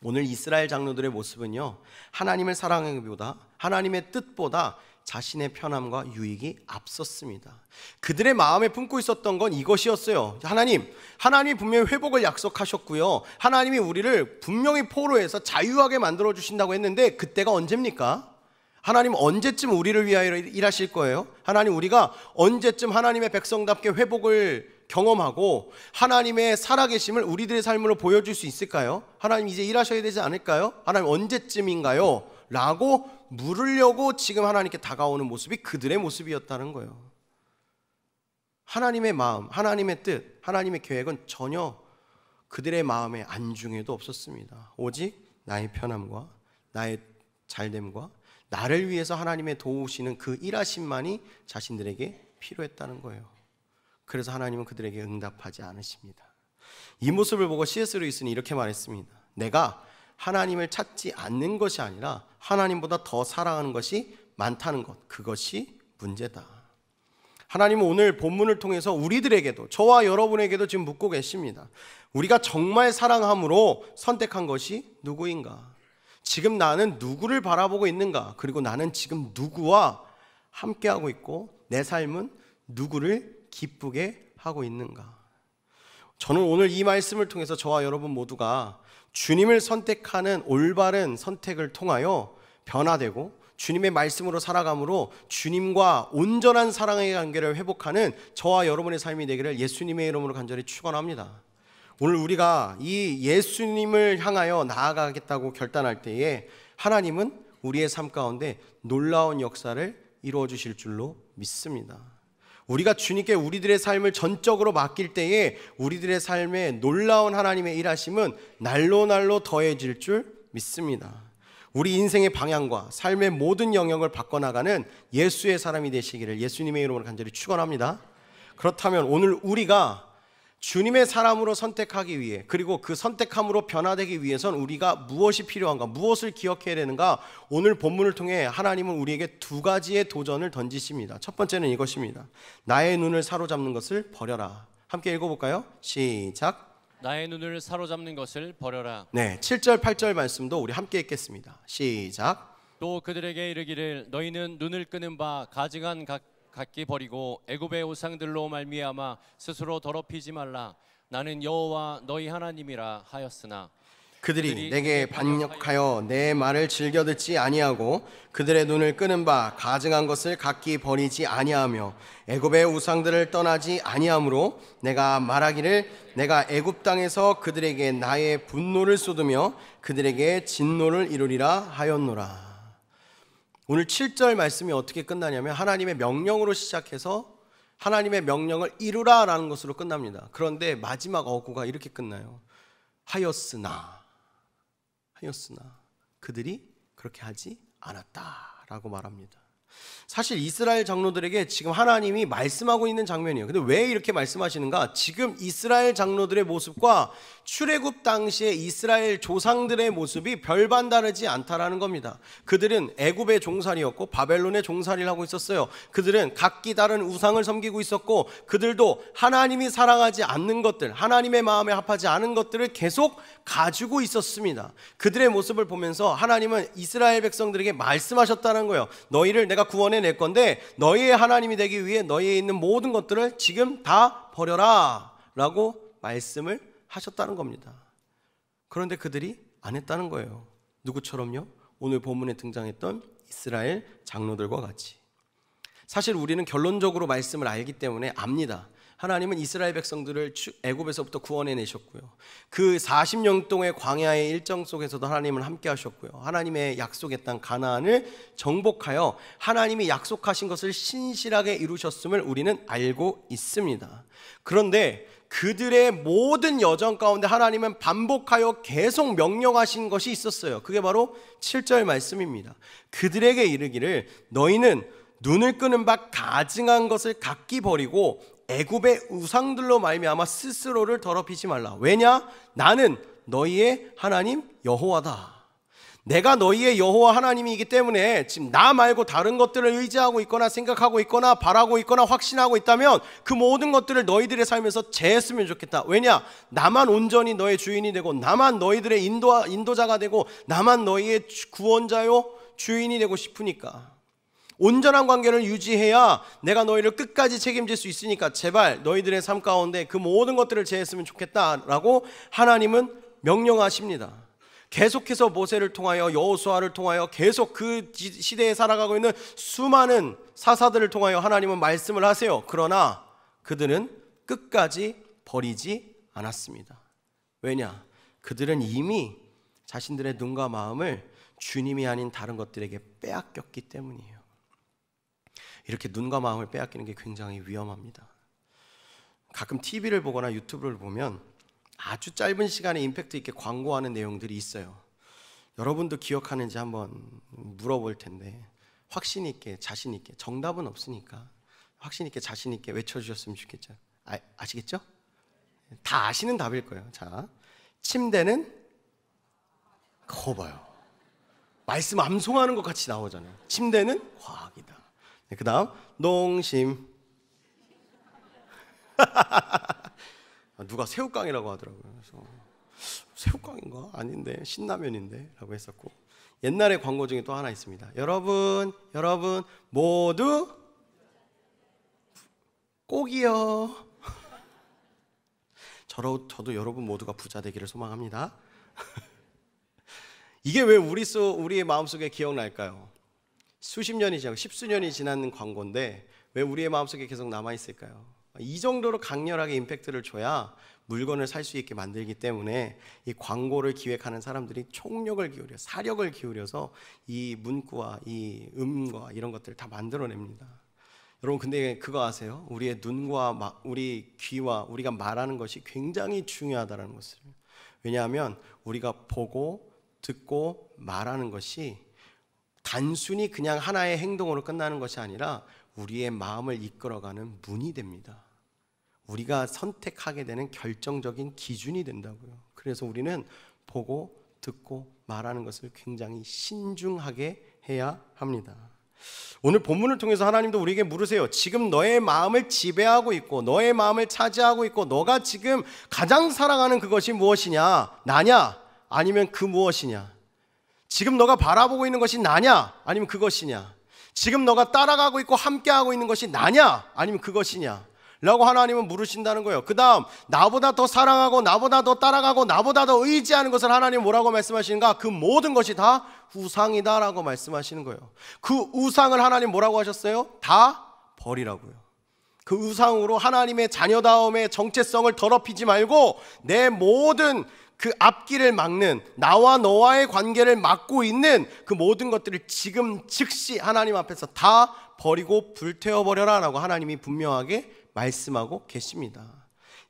S4: 오늘 이스라엘 장로들의 모습은요, 하나님을 사랑하기보다, 하나님의 뜻보다 자신의 편함과 유익이 앞섰습니다. 그들의 마음에 품고 있었던 건 이것이었어요. 하나님이 분명히 회복을 약속하셨고요, 하나님이 우리를 분명히 포로에서 자유하게 만들어 주신다고 했는데 그때가 언제입니까? 하나님 언제쯤 우리를 위하여 일하실 거예요? 하나님, 우리가 언제쯤 하나님의 백성답게 회복을 경험하고 하나님의 살아계심을 우리들의 삶으로 보여줄 수 있을까요? 하나님 이제 일하셔야 되지 않을까요? 하나님 언제쯤인가요? 라고 물으려고 지금 하나님께 다가오는 모습이 그들의 모습이었다는 거예요. 하나님의 마음, 하나님의 뜻, 하나님의 계획은 전혀 그들의 마음에 안중에도 없었습니다. 오직 나의 편함과 나의 잘됨과 나를 위해서 하나님의 도우시는 그 일하심만이 자신들에게 필요했다는 거예요. 그래서 하나님은 그들에게 응답하지 않으십니다. 이 모습을 보고 C.S. 루이스는 이렇게 말했습니다. 내가 하나님을 찾지 않는 것이 아니라 하나님보다 더 사랑하는 것이 많다는 것, 그것이 문제다. 하나님은 오늘 본문을 통해서 우리들에게도, 저와 여러분에게도 지금 묻고 계십니다. 우리가 정말 사랑함으로 선택한 것이 누구인가? 지금 나는 누구를 바라보고 있는가? 그리고 나는 지금 누구와 함께하고 있고 내 삶은 누구를 기쁘게 하고 있는가? 저는 오늘 이 말씀을 통해서 저와 여러분 모두가 주님을 선택하는 올바른 선택을 통하여 변화되고 주님의 말씀으로 살아감으로 주님과 온전한 사랑의 관계를 회복하는 저와 여러분의 삶이 되기를 예수님의 이름으로 간절히 축원합니다. 오늘 우리가 이 예수님을 향하여 나아가겠다고 결단할 때에 하나님은 우리의 삶 가운데 놀라운 역사를 이루어 주실 줄로 믿습니다. 우리가 주님께 우리들의 삶을 전적으로 맡길 때에 우리들의 삶에 놀라운 하나님의 일하심은 날로 날로 더해질 줄 믿습니다. 우리 인생의 방향과 삶의 모든 영역을 바꿔나가는 예수의 사람이 되시기를 예수님의 이름으로 간절히 축원합니다. 그렇다면 오늘 우리가 주님의 사람으로 선택하기 위해, 그리고 그 선택함으로 변화되기 위해선 우리가 무엇이 필요한가, 무엇을 기억해야 되는가, 오늘 본문을 통해 하나님은 우리에게 두 가지의 도전을 던지십니다. 첫 번째는 이것입니다. 나의 눈을 사로잡는 것을 버려라. 함께 읽어볼까요? 시작.
S1: 나의 눈을 사로잡는 것을 버려라.
S4: 네, 7절 8절 말씀도 우리 함께 읽겠습니다. 시작.
S1: 또 그들에게 이르기를 너희는 눈을 끄는 바 가증한 각기 버리고 애굽의 우상들로 말미암아 스스로 더럽히지 말라. 나는 여호와 너희 하나님이라 하였으나
S4: 그들이 내게 반역하여 내 말을 즐겨 듣지 아니하고 그들의 눈을 끄는 바 가증한 것을 각기 버리지 아니하며 애굽의 우상들을 떠나지 아니하므로 내가 말하기를 내가 애굽 땅에서 그들에게 나의 분노를 쏟으며 그들에게 진노를 이루리라 하였노라. 오늘 7절 말씀이 어떻게 끝나냐면 하나님의 명령으로 시작해서 하나님의 명령을 이루라라는 것으로 끝납니다. 그런데 마지막 어구가 이렇게 끝나요. 하였으나 그들이 그렇게 하지 않았다라고 말합니다. 사실 이스라엘 장로들에게 지금 하나님이 말씀하고 있는 장면이에요. 근데 왜 이렇게 말씀하시는가? 지금 이스라엘 장로들의 모습과 출애굽 당시의 이스라엘 조상들의 모습이 별반 다르지 않다라는 겁니다. 그들은 애굽의 종살이였고 바벨론의 종살이를 하고 있었어요. 그들은 각기 다른 우상을 섬기고 있었고 그들도 하나님이 사랑하지 않는 것들, 하나님의 마음에 합하지 않은 것들을 계속 가지고 있었습니다. 그들의 모습을 보면서 하나님은 이스라엘 백성들에게 말씀하셨다는 거예요. 너희를 내가 구원해 낼 건데 너희의 하나님이 되기 위해 너희에 있는 모든 것들을 지금 다 버려라 라고 말씀을 하셨다는 겁니다. 그런데 그들이 안 했다는 거예요. 누구처럼요? 오늘 본문에 등장했던 이스라엘 장로들과 같이. 사실 우리는 결론적으로 말씀을 알기 때문에 압니다. 하나님은 이스라엘 백성들을 애굽에서부터 구원해 내셨고요. 그 40년 동안의 광야의 일정 속에서도 하나님은 함께 하셨고요. 하나님의 약속의 땅 가나안을 정복하여 하나님이 약속하신 것을 신실하게 이루셨음을 우리는 알고 있습니다. 그런데 그들의 모든 여정 가운데 하나님은 반복하여 계속 명령하신 것이 있었어요. 그게 바로 7절 말씀입니다. 그들에게 이르기를 너희는 눈을 끄는 바 가증한 것을 각기 버리고 애굽의 우상들로 말미암아 스스로를 더럽히지 말라. 왜냐? 나는 너희의 하나님 여호와다. 내가 너희의 여호와 하나님이기 때문에 지금 나 말고 다른 것들을 의지하고 있거나 생각하고 있거나 바라고 있거나 확신하고 있다면 그 모든 것들을 너희들의 삶에서 제했으면 좋겠다. 왜냐? 나만 온전히 너의 주인이 되고 나만 너희들의 인도자가 되고 나만 너희의 구원자요 주인이 되고 싶으니까. 온전한 관계를 유지해야 내가 너희를 끝까지 책임질 수 있으니까 제발 너희들의 삶 가운데 그 모든 것들을 제했으면 좋겠다라고 하나님은 명령하십니다. 계속해서 모세를 통하여 여호수아를 통하여 계속 그 시대에 살아가고 있는 수많은 사사들을 통하여 하나님은 말씀을 하세요. 그러나 그들은 끝까지 버리지 않았습니다. 왜냐? 그들은 이미 자신들의 눈과 마음을 주님이 아닌 다른 것들에게 빼앗겼기 때문이에요. 이렇게 눈과 마음을 빼앗기는 게 굉장히 위험합니다. 가끔 TV를 보거나 유튜브를 보면 아주 짧은 시간에 임팩트 있게 광고하는 내용들이 있어요. 여러분도 기억하는지 한번 물어볼 텐데 확신 있게 자신 있게, 정답은 없으니까 확신 있게 자신 있게 외쳐주셨으면 좋겠죠. 아시겠죠? 다 아시는 답일 거예요. 자, 침대는 그거 봐요. 말씀 암송하는 것 같이 나오잖아요. 침대는 과학이다. 그 다음 농심. 누가 새우깡이라고 하더라고요. 그래서 새우깡인가? 아닌데 신라면인데 라고 했었고, 옛날에 광고 중에 또 하나 있습니다. 여러분 모두 꼭이요. 저도 여러분 모두가 부자 되기를 소망합니다. 이게 왜 우리의 마음속에 기억날까요? 수십 년이 지나고 십수년이 지난 광고인데 왜 우리의 마음속에 계속 남아있을까요? 이 정도로 강렬하게 임팩트를 줘야 물건을 살 수 있게 만들기 때문에 이 광고를 기획하는 사람들이 총력을 기울여 사력을 기울여서 이 문구와 이 음과 이런 것들을 다 만들어냅니다. 여러분, 근데 그거 아세요? 우리의 눈과 우리 귀와 우리가 말하는 것이 굉장히 중요하다는 것을. 왜냐하면 우리가 보고 듣고 말하는 것이 단순히 그냥 하나의 행동으로 끝나는 것이 아니라 우리의 마음을 이끌어가는 문이 됩니다. 우리가 선택하게 되는 결정적인 기준이 된다고요. 그래서 우리는 보고 듣고 말하는 것을 굉장히 신중하게 해야 합니다. 오늘 본문을 통해서 하나님도 우리에게 물으세요. 지금 너의 마음을 지배하고 있고 너의 마음을 차지하고 있고 너가 지금 가장 사랑하는 그것이 무엇이냐? 나냐? 아니면 그 무엇이냐? 지금 너가 바라보고 있는 것이 나냐? 아니면 그것이냐? 지금 너가 따라가고 있고 함께하고 있는 것이 나냐? 아니면 그것이냐? 라고 하나님은 물으신다는 거예요. 그 다음 나보다 더 사랑하고 나보다 더 따라가고 나보다 더 의지하는 것을 하나님 뭐라고 말씀하시는가? 그 모든 것이 다 우상이다 라고 말씀하시는 거예요. 그 우상을 하나님 뭐라고 하셨어요? 다 버리라고요. 그 우상으로 하나님의 자녀다움의 정체성을 더럽히지 말고 내 모든 그 앞길을 막는, 나와 너와의 관계를 막고 있는 그 모든 것들을 지금 즉시 하나님 앞에서 다 버리고 불태워버려라 라고 하나님이 분명하게 말씀하고 계십니다.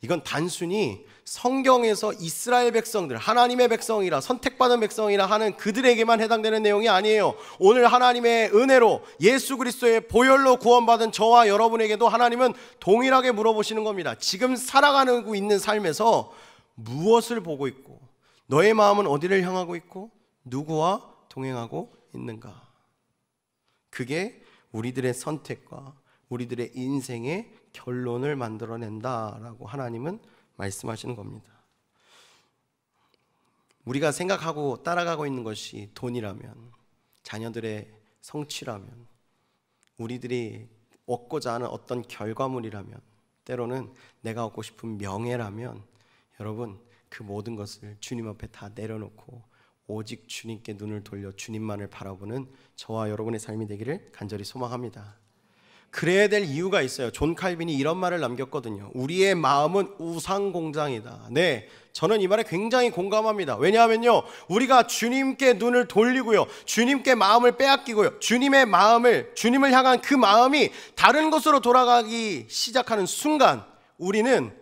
S4: 이건 단순히 성경에서 이스라엘 백성들, 하나님의 백성이라 선택받은 백성이라 하는 그들에게만 해당되는 내용이 아니에요. 오늘 하나님의 은혜로 예수 그리스도의 보혈로 구원받은 저와 여러분에게도 하나님은 동일하게 물어보시는 겁니다. 지금 살아가고 있는 삶에서 무엇을 보고 있고 너의 마음은 어디를 향하고 있고 누구와 동행하고 있는가? 그게 우리들의 선택과 우리들의 인생의 결론을 만들어낸다라고 하나님은 말씀하시는 겁니다. 우리가 생각하고 따라가고 있는 것이 돈이라면, 자녀들의 성취라면, 우리들이 얻고자 하는 어떤 결과물이라면, 때로는 내가 얻고 싶은 명예라면, 여러분 그 모든 것을 주님 앞에 다 내려놓고 오직 주님께 눈을 돌려 주님만을 바라보는 저와 여러분의 삶이 되기를 간절히 소망합니다. 그래야 될 이유가 있어요. 존 칼빈이 이런 말을 남겼거든요. 우리의 마음은 우상공장이다. 네, 저는 이 말에 굉장히 공감합니다. 왜냐하면요, 우리가 주님께 눈을 돌리고요, 주님께 마음을 빼앗기고요, 주님을 향한 그 마음이 다른 것으로 돌아가기 시작하는 순간 우리는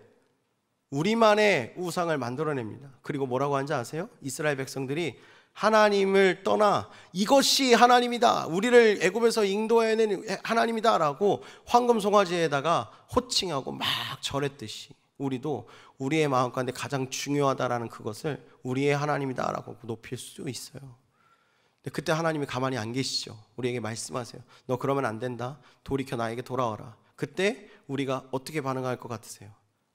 S4: 우리만의 우상을 만들어냅니다. 그리고 뭐라고 하는지 아세요? 이스라엘 백성들이 하나님을 떠나 이것이 하나님이다, 우리를 애굽에서 인도해낸 하나님이다 라고 황금송아지에다가 호칭하고 막 절했듯이 우리도 우리의 마음 가운데 가장 중요하다라는 그것을 우리의 하나님이다 라고 높일 수 있어요. 근데 그때 하나님이 가만히 안 계시죠. 우리에게 말씀하세요. 너 그러면 안 된다, 돌이켜 나에게 돌아와라. 그때 우리가 어떻게 반응할 것 같으세요?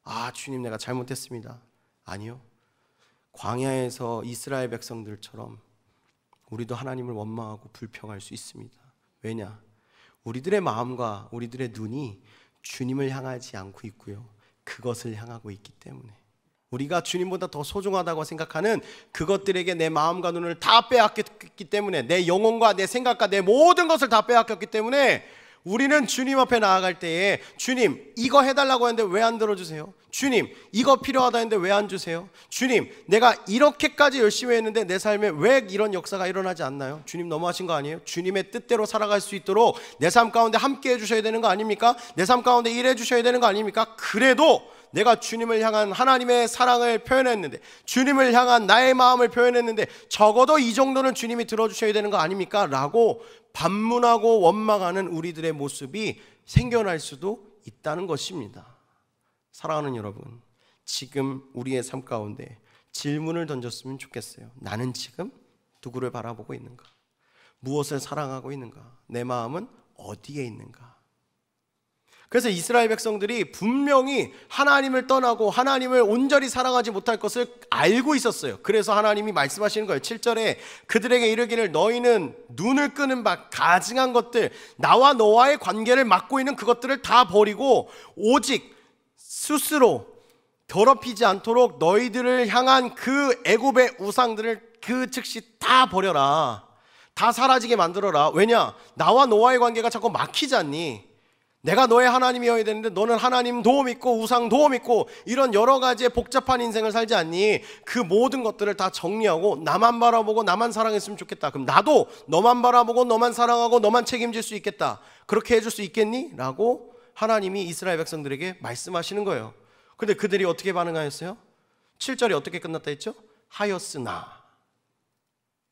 S4: 아, 주님 내가 잘못했습니다. 아니요, 광야에서 이스라엘 백성들처럼 우리도 하나님을 원망하고 불평할 수 있습니다. 왜냐? 우리들의 마음과 우리들의 눈이 주님을 향하지 않고 있고요, 그것을 향하고 있기 때문에. 우리가 주님보다 더 소중하다고 생각하는 그것들에게 내 마음과 눈을 다 빼앗겼기 때문에, 내 영혼과 내 생각과 내 모든 것을 다 빼앗겼기 때문에 우리는 주님 앞에 나아갈 때에 주님 이거 해달라고 했는데 왜 안 들어주세요? 주님 이거 필요하다 했는데 왜 안 주세요? 주님 내가 이렇게까지 열심히 했는데 내 삶에 왜 이런 역사가 일어나지 않나요? 주님 너무하신 거 아니에요? 주님의 뜻대로 살아갈 수 있도록 내 삶 가운데 함께 해주셔야 되는 거 아닙니까? 내 삶 가운데 일해 주셔야 되는 거 아닙니까? 그래도 내가 주님을 향한 하나님의 사랑을 표현했는데, 주님을 향한 나의 마음을 표현했는데 적어도 이 정도는 주님이 들어주셔야 되는 거 아닙니까? 라고 반문하고 원망하는 우리들의 모습이 생겨날 수도 있다는 것입니다. 사랑하는 여러분, 지금 우리의 삶 가운데 질문을 던졌으면 좋겠어요. 나는 지금 누구를 바라보고 있는가? 무엇을 사랑하고 있는가? 내 마음은 어디에 있는가? 그래서 이스라엘 백성들이 분명히 하나님을 떠나고 하나님을 온전히 사랑하지 못할 것을 알고 있었어요. 그래서 하나님이 말씀하시는 거예요. 7절에 그들에게 이르기를 너희는 눈을 끄는 바 가증한 것들, 나와 너와의 관계를 막고 있는 그것들을 다 버리고 오직 스스로 더럽히지 않도록 너희들을 향한 그 애굽의 우상들을 그 즉시 다 버려라. 다 사라지게 만들어라. 왜냐? 나와 너와의 관계가 자꾸 막히지 않니? 내가 너의 하나님이어야 되는데 너는 하나님 도움 있고 우상 도움 있고 이런 여러 가지의 복잡한 인생을 살지 않니? 그 모든 것들을 다 정리하고 나만 바라보고 나만 사랑했으면 좋겠다. 그럼 나도 너만 바라보고 너만 사랑하고 너만 책임질 수 있겠다. 그렇게 해줄 수 있겠니? 라고 하나님이 이스라엘 백성들에게 말씀하시는 거예요. 근데 그들이 어떻게 반응하였어요? 7절이 어떻게 끝났다 했죠? 하였으나,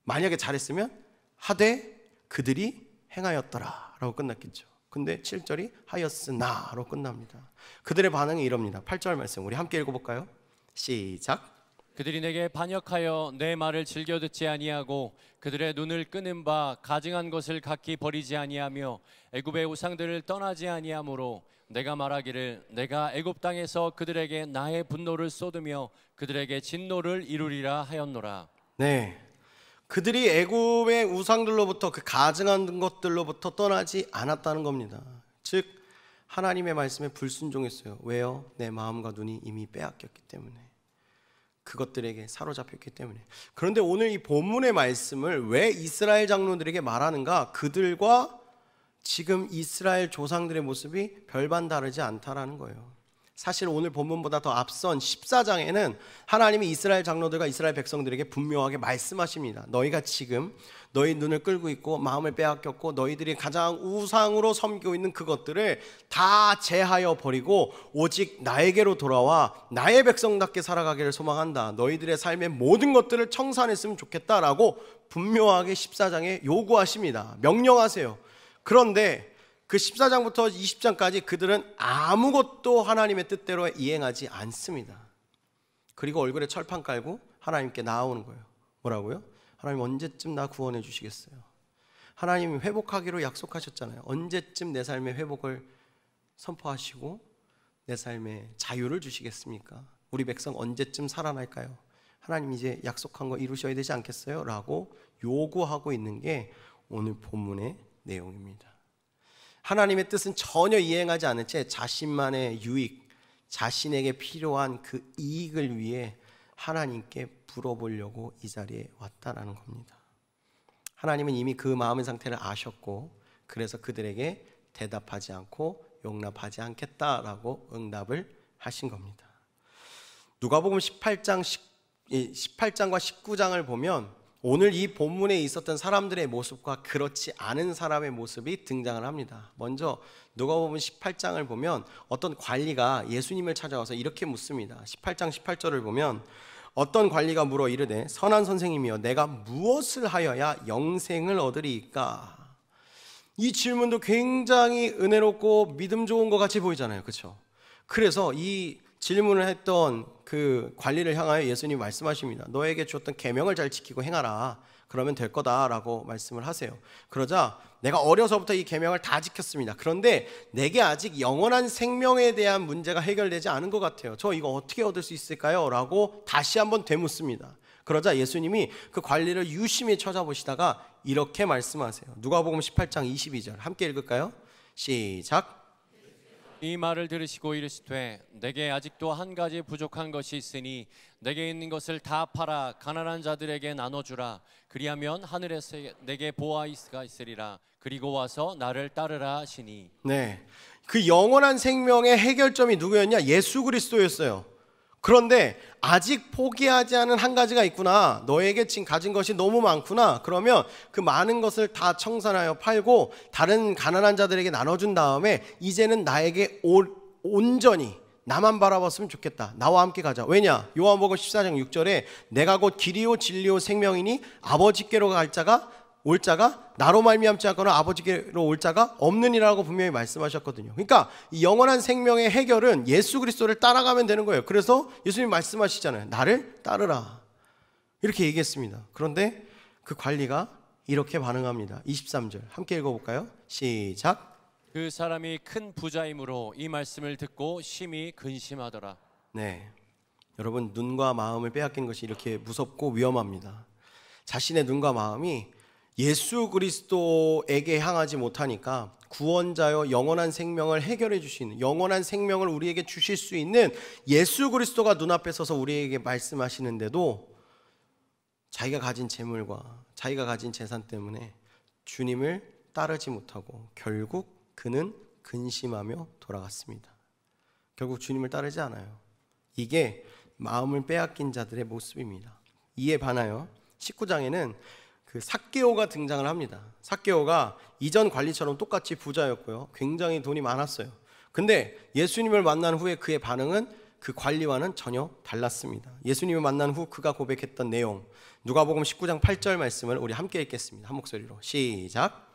S4: 만약에 잘했으면 하되 그들이 행하였더라 라고 끝났겠죠. 근데 7절이 하였으나로 끝납니다. 그들의 반응이 이럽니다. 8절 말씀 우리 함께 읽어볼까요? 시작.
S1: 그들이 내게 반역하여 내 말을 즐겨 듣지 아니하고 그들의 눈을 끄는 바 가증한 것을 각기 버리지 아니하며 애굽의 우상들을 떠나지 아니하므로 내가 말하기를 내가 애굽 땅에서 그들에게 나의 분노를 쏟으며 그들에게 진노를 이루리라 하였노라.
S4: 네, 그들이 애굽의 우상들로부터 그 가증한 것들로부터 떠나지 않았다는 겁니다. 즉 하나님의 말씀에 불순종했어요. 왜요? 내 마음과 눈이 이미 빼앗겼기 때문에, 그것들에게 사로잡혔기 때문에. 그런데 오늘 이 본문의 말씀을 왜 이스라엘 장로들에게 말하는가? 그들과 지금 이스라엘 조상들의 모습이 별반 다르지 않다라는 거예요. 사실 오늘 본문보다 더 앞선 14장에는 하나님이 이스라엘 장로들과 이스라엘 백성들에게 분명하게 말씀하십니다. 너희가 지금 너희 눈을 끌고 있고 마음을 빼앗겼고 너희들이 가장 우상으로 섬기고 있는 그것들을 다 제하여 버리고 오직 나에게로 돌아와 나의 백성답게 살아가기를 소망한다. 너희들의 삶의 모든 것들을 청산했으면 좋겠다라고 분명하게 14장에 요구하십니다. 명령하세요. 그런데 그 14장부터 20장까지 그들은 아무것도 하나님의 뜻대로 이행하지 않습니다. 그리고 얼굴에 철판 깔고 하나님께 나아오는 거예요. 뭐라고요? 하나님 언제쯤 나 구원해 주시겠어요? 하나님이 회복하기로 약속하셨잖아요. 언제쯤 내 삶의 회복을 선포하시고 내 삶의 자유를 주시겠습니까? 우리 백성 언제쯤 살아날까요? 하나님 이제 약속한 거 이루셔야 되지 않겠어요? 라고 요구하고 있는 게 오늘 본문의 내용입니다. 하나님의 뜻은 전혀 이행하지 않은 채 자신만의 유익, 자신에게 필요한 그 이익을 위해 하나님께 물어보려고 이 자리에 왔다라는 겁니다. 하나님은 이미 그 마음의 상태를 아셨고 그래서 그들에게 대답하지 않고 용납하지 않겠다라고 응답을 하신 겁니다. 누가복음 18장과 19장을 보면 오늘 이 본문에 있었던 사람들의 모습과 그렇지 않은 사람의 모습이 등장을 합니다. 먼저 누가복음 18장을 보면 어떤 관리가 예수님을 찾아와서 이렇게 묻습니다. 18장 18절을 보면 어떤 관리가 물어 이르되 선한 선생님이여 내가 무엇을 하여야 영생을 얻으리이까? 이 질문도 굉장히 은혜롭고 믿음 좋은 것 같이 보이잖아요. 그렇죠? 그래서 이 질문을 했던 그 관리를 향하여 예수님이 말씀하십니다. 너에게 주었던 계명을 잘 지키고 행하라. 그러면 될 거다라고 말씀을 하세요. 그러자 내가 어려서부터 이 계명을 다 지켰습니다. 그런데 내게 아직 영원한 생명에 대한 문제가 해결되지 않은 것 같아요. 저 이거 어떻게 얻을 수 있을까요? 라고 다시 한번 되묻습니다. 그러자 예수님이 그 관리를 유심히 찾아보시다가 이렇게 말씀하세요. 누가복음 18장 22절 함께 읽을까요? 시작.
S1: 이 말을 들으시고 이르시되 내게 아직도 한 가지 부족한 것이 있으니 내게 있는 것을 다 팔아 가난한 자들에게 나눠주라. 그리하면 하늘에서 내게 보아가 있으리라. 그리고 와서 나를 따르라 하시니.
S4: 네, 그 영원한 생명의 해결점이 누구였냐? 예수 그리스도였어요. 그런데 아직 포기하지 않은 한 가지가 있구나. 너에게 지금 가진 것이 너무 많구나. 그러면 그 많은 것을 다 청산하여 팔고 다른 가난한 자들에게 나눠준 다음에 이제는 나에게 온전히 나만 바라봤으면 좋겠다. 나와 함께 가자. 왜냐? 요한복음 14장 6절에 내가 곧 길이요 진리요 생명이니 아버지께로 올 자가 나로 말미암지 않거나 아버지께로 올 자가 없느니라고 분명히 말씀하셨거든요. 그러니까 이 영원한 생명의 해결은 예수 그리스도를 따라가면 되는 거예요. 그래서 예수님 말씀하시잖아요. 나를 따르라. 이렇게 얘기했습니다. 그런데 그 관리가 이렇게 반응합니다. 23절 함께 읽어볼까요? 시작.
S1: 그 사람이 큰 부자이므로 이 말씀을 듣고 심히 근심하더라.
S4: 네, 여러분 눈과 마음을 빼앗긴 것이 이렇게 무섭고 위험합니다. 자신의 눈과 마음이 예수 그리스도에게 향하지 못하니까 구원자여 영원한 생명을 해결해 주시는, 영원한 생명을 우리에게 주실 수 있는 예수 그리스도가 눈앞에 서서 우리에게 말씀하시는데도 자기가 가진 재물과 자기가 가진 재산 때문에 주님을 따르지 못하고 결국 그는 근심하며 돌아갔습니다. 결국 주님을 따르지 않아요. 이게 마음을 빼앗긴 자들의 모습입니다. 이에 반하여 19장에는 그 삭개오가 등장을 합니다. 삭개오가 이전 관리처럼 똑같이 부자였고요. 굉장히 돈이 많았어요. 근데 예수님을 만난 후에 그의 반응은 그 관리와는 전혀 달랐습니다. 예수님을 만난 후 그가 고백했던 내용, 누가복음 19장 8절 말씀을 우리 함께 읽겠습니다. 한 목소리로 시작.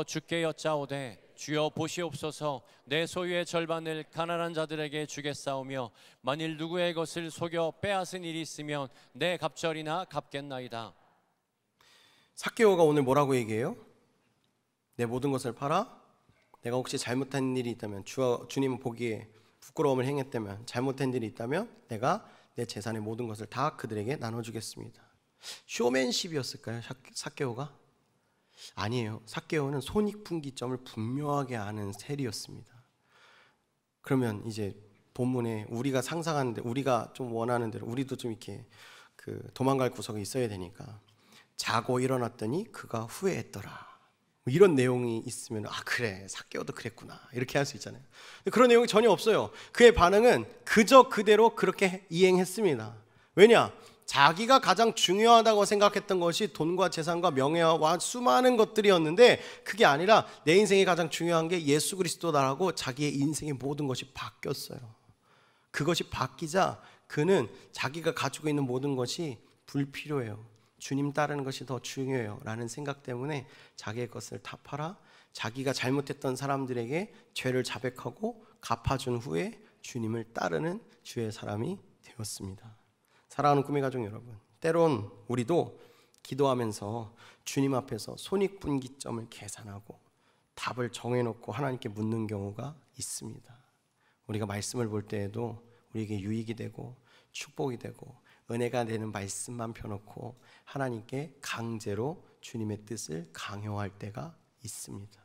S1: 주께 여짜오되 주여 보시옵소서, 내 소유의 절반을 가난한 자들에게 주겠사오며 만일 누구의 것을 속여 빼앗은 일이 있으면 내 갑절이나 갚겠나이다.
S4: 삭개오가 오늘 뭐라고 얘기해요? 내 모든 것을 팔아? 내가 혹시 잘못한 일이 있다면, 주님은 보기에 부끄러움을 행했다면, 잘못한 일이 있다면 내가 내 재산의 모든 것을 다 그들에게 나눠주겠습니다. 쇼맨십이었을까요? 삭개오가? 아니에요. 삭개오는 손익분기점을 분명하게 아는 세리였습니다. 그러면 이제 본문에 우리가 상상하는 대로, 우리가 좀 원하는 대로, 우리도 좀 이렇게 그 도망갈 구석이 있어야 되니까, 자고 일어났더니 그가 후회했더라, 이런 내용이 있으면 그래, 삭개오도 그랬구나, 이렇게 할 수 있잖아요. 그런 내용이 전혀 없어요. 그의 반응은 그저 그대로 그렇게 이행했습니다. 왜냐? 자기가 가장 중요하다고 생각했던 것이 돈과 재산과 명예와 수많은 것들이었는데, 그게 아니라 내 인생에 가장 중요한 게 예수 그리스도다라고 자기의 인생의 모든 것이 바뀌었어요. 그것이 바뀌자 그는 자기가 가지고 있는 모든 것이 불필요해요, 주님 따르는 것이 더 중요해요 라는 생각 때문에 자기의 것을 다 팔아 자기가 잘못했던 사람들에게 죄를 자백하고 갚아준 후에 주님을 따르는 주의 사람이 되었습니다. 사랑하는 꿈의 가족 여러분, 때론 우리도 기도하면서 주님 앞에서 손익분기점을 계산하고 답을 정해놓고 하나님께 묻는 경우가 있습니다. 우리가 말씀을 볼 때에도 우리에게 유익이 되고 축복이 되고 은혜가 되는 말씀만 펴놓고 하나님께 강제로 주님의 뜻을 강요할 때가 있습니다.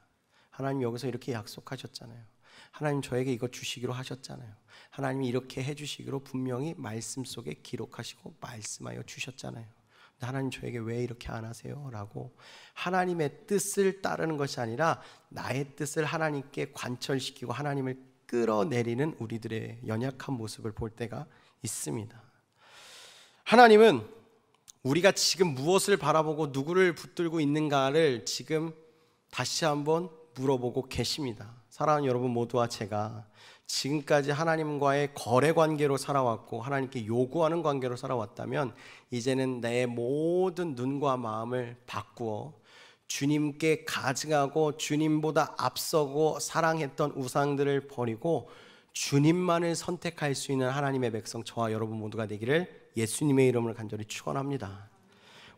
S4: 하나님 여기서 이렇게 약속하셨잖아요. 하나님 저에게 이거 주시기로 하셨잖아요. 하나님이 이렇게 해주시기로 분명히 말씀 속에 기록하시고 말씀하여 주셨잖아요. 근데 하나님 저에게 왜 이렇게 안 하세요? 라고 하나님의 뜻을 따르는 것이 아니라 나의 뜻을 하나님께 관철시키고 하나님을 끌어내리는 우리들의 연약한 모습을 볼 때가 있습니다. 하나님은 우리가 지금 무엇을 바라보고 누구를 붙들고 있는가를 지금 다시 한번 물어보고 계십니다. 사랑하는 여러분 모두와 제가 지금까지 하나님과의 거래 관계로 살아왔고 하나님께 요구하는 관계로 살아왔다면, 이제는 내 모든 눈과 마음을 바꾸어 주님께 가증하고 주님보다 앞서고 사랑했던 우상들을 버리고 주님만을 선택할 수 있는 하나님의 백성 저와 여러분 모두가 되기를 예수님의 이름으로 간절히 축원합니다.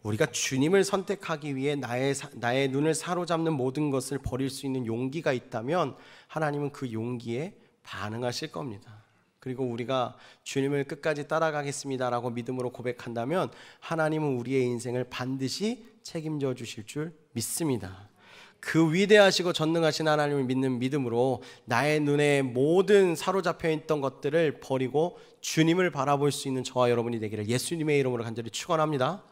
S4: 우리가 주님을 선택하기 위해 나의 눈을 사로잡는 모든 것을 버릴 수 있는 용기가 있다면 하나님은 그 용기에 반응하실 겁니다. 그리고 우리가 주님을 끝까지 따라가겠습니다라고 믿음으로 고백한다면 하나님은 우리의 인생을 반드시 책임져 주실 줄 믿습니다. 그 위대하시고 전능하신 하나님을 믿는 믿음으로 나의 눈에 모든 사로잡혀 있던 것들을 버리고 주님을 바라볼 수 있는 저와 여러분이 되기를 예수님의 이름으로 간절히 축원합니다.